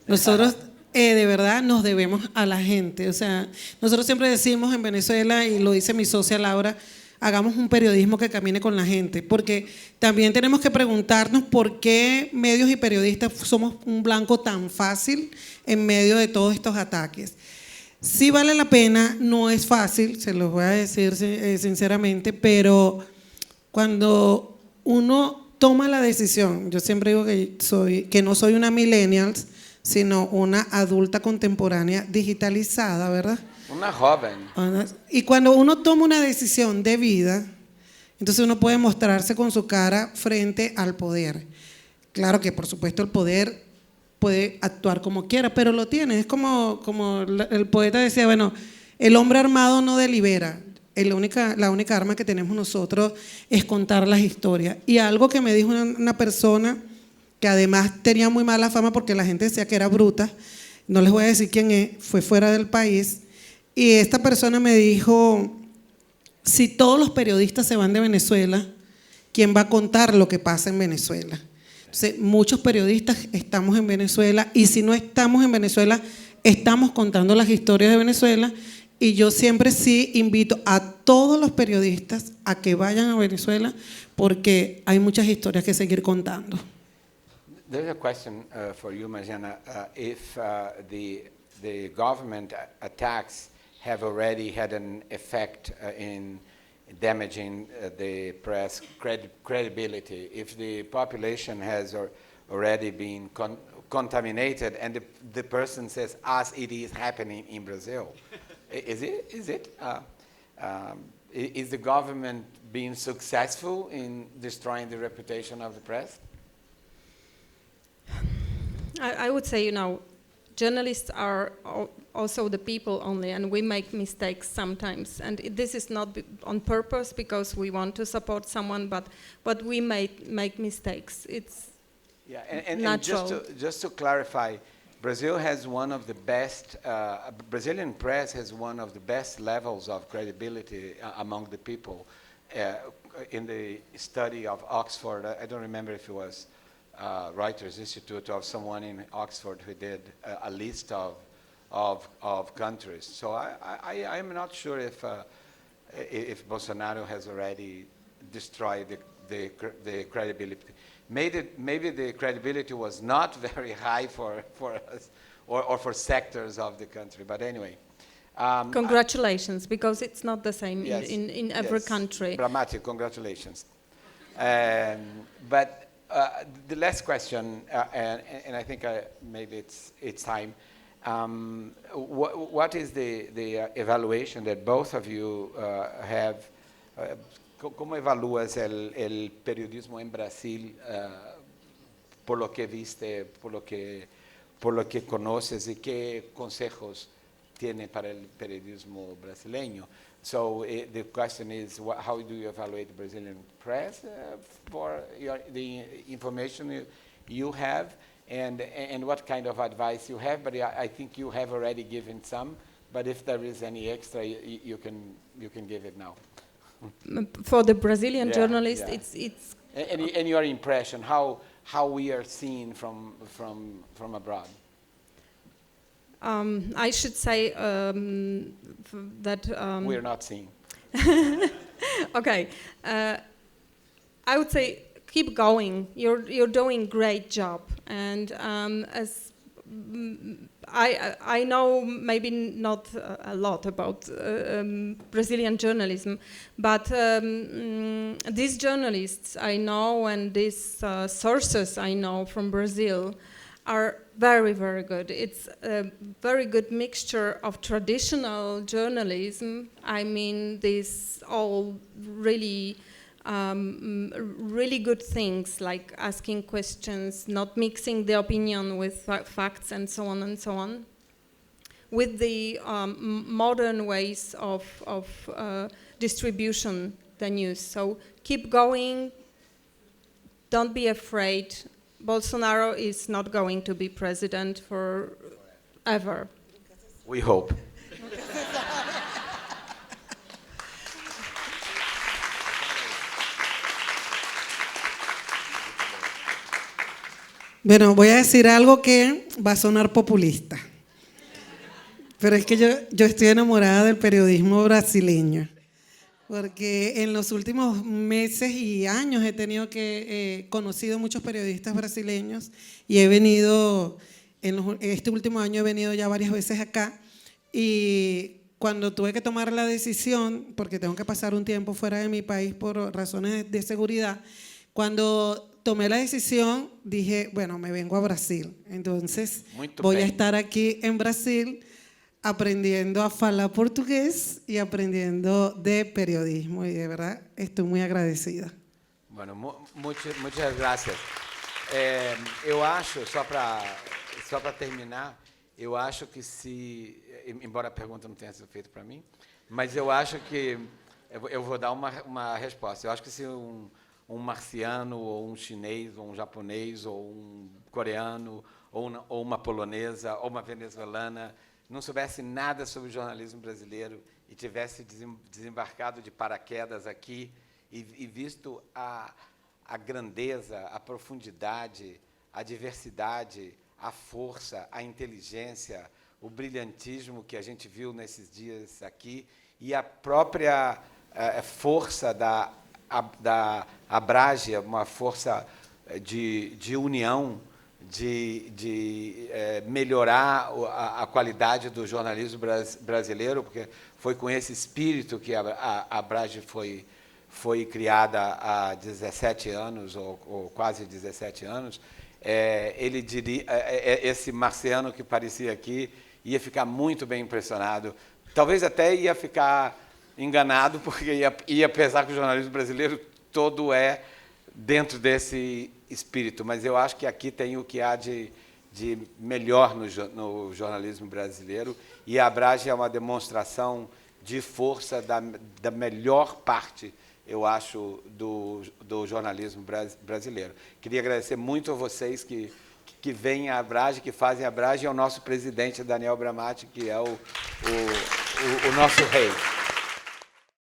Nosotros de verdad nos debemos a la gente. O sea, nosotros siempre decimos en Venezuela, y lo dice mi socia Laura, hagamos un periodismo que camine con la gente, porque también tenemos que preguntarnos por qué medios y periodistas somos un blanco tan fácil en medio de todos estos ataques. Sí vale la pena, no es fácil, se los voy a decir sinceramente, pero cuando uno toma la decisión, yo siempre digo que no soy una millennial, sino una adulta contemporánea digitalizada, ¿verdad? Una joven. Y cuando uno toma una decisión de vida, entonces uno puede mostrarse con su cara frente al poder. Claro que por supuesto el poder puede actuar como quiera, pero lo tiene. Es como el poeta decía, bueno, el hombre armado no delibera. La única arma que tenemos nosotros es contar las historias. Y algo que me dijo una persona que además tenía muy mala fama porque la gente decía que era bruta, no les voy a decir quién es, fue fuera del país, y esta persona me dijo, si todos los periodistas se van de Venezuela, ¿quién va a contar lo que pasa en Venezuela? Entonces, muchos periodistas estamos en Venezuela, y si no estamos en Venezuela, estamos contando las historias de Venezuela, y yo siempre sí invito a todos los periodistas a que vayan a Venezuela, porque hay muchas historias que seguir contando. There's a question for you, Mariana. If the government attacks have already had an effect in damaging the press credibility, if the population has already been contaminated, and the person says, as it is happening in Brazil, is the government being successful in destroying the reputation of the press? I would say, journalists are also the people only, and we make mistakes sometimes. And this is not on purpose because we want to support someone, but we make mistakes. It's natural. And just to clarify, Brazil has one of the best, Brazilian press has one of the best levels of credibility among the people. In the study of Oxford, I don't remember if it was Reuters Institute or someone in Oxford who did a list of countries. So I'm not sure if Bolsonaro has already destroyed the credibility. Maybe the credibility was not very high for us or for sectors of the country, but anyway. Congratulations, because it's not the same Yes, in every country. Dramatic, congratulations. But the last question, and I think maybe it's time. What is the evaluation that both of you have? ¿Cómo evalúas el periodismo en Brasil por lo que viste, por lo que conoces y qué consejos tiene para el periodismo brasileño? So the question is, how do you evaluate the Brazilian press for the information you have, and what kind of advice you have? But I think you have already given some. But if there is any extra, you can give it now. For the Brazilian journalist, it's and your impression, how we are seen from abroad. I should say that We're not seen. Okay, I would say keep going. You're doing great job, and as I know maybe not a lot about Brazilian journalism, but these journalists I know and these sources I know from Brazil are very, very good. It's a very good mixture of traditional journalism. I mean, these all really really good things like asking questions, not mixing the opinion with facts and so on, with the modern ways of distribution the news. So keep going, don't be afraid. Bolsonaro is not going to be president forever. We hope. Bueno, voy a decir algo que va a sonar populista, pero es que yo estoy enamorada del periodismo brasileño, porque en los últimos meses y años he conocido muchos periodistas brasileños y he venido, en este último año he venido ya varias veces acá, y cuando tuve que tomar la decisión, porque tengo que pasar un tiempo fuera de mi país por razones de seguridad, cuando tomé la decisión, dije, bueno, me vengo a Brasil. Entonces, voy a estar aquí en Brasil aprendiendo a falar portugués y aprendiendo de periodismo. Y de verdad, estoy muy agradecida. Bueno, muchas gracias. Eu acho, só para terminar, eu acho que embora a pergunta não tenha sido feita para mim, mas eu acho que, eu vou dar uma resposta. Eu acho que se um marciano, ou um chinês, ou um japonês, ou um coreano, ou uma polonesa, ou uma venezuelana, não soubesse nada sobre o jornalismo brasileiro e tivesse desembarcado de paraquedas aqui e visto a grandeza, a profundidade, a diversidade, a força, a inteligência, o brilhantismo que a gente viu nesses dias aqui e a própria força da Abraji, uma força de união, de melhorar a qualidade do jornalismo brasileiro, porque foi com esse espírito que a Abraji foi criada há 17 anos, ou quase 17 anos. Ele diria, esse marciano que parecia aqui ia ficar muito bem impressionado, talvez até ia ficar enganado, porque ia pensar que o jornalismo brasileiro todo é dentro desse espírito, mas eu acho que aqui tem o que há de melhor no jornalismo brasileiro, e a Abraji é uma demonstração de força da melhor parte, eu acho, do jornalismo brasileiro. Queria agradecer muito a vocês que vêm a Abraji, que fazem a Abraji, e ao nosso presidente, Daniel Bramati, que é o nosso rei.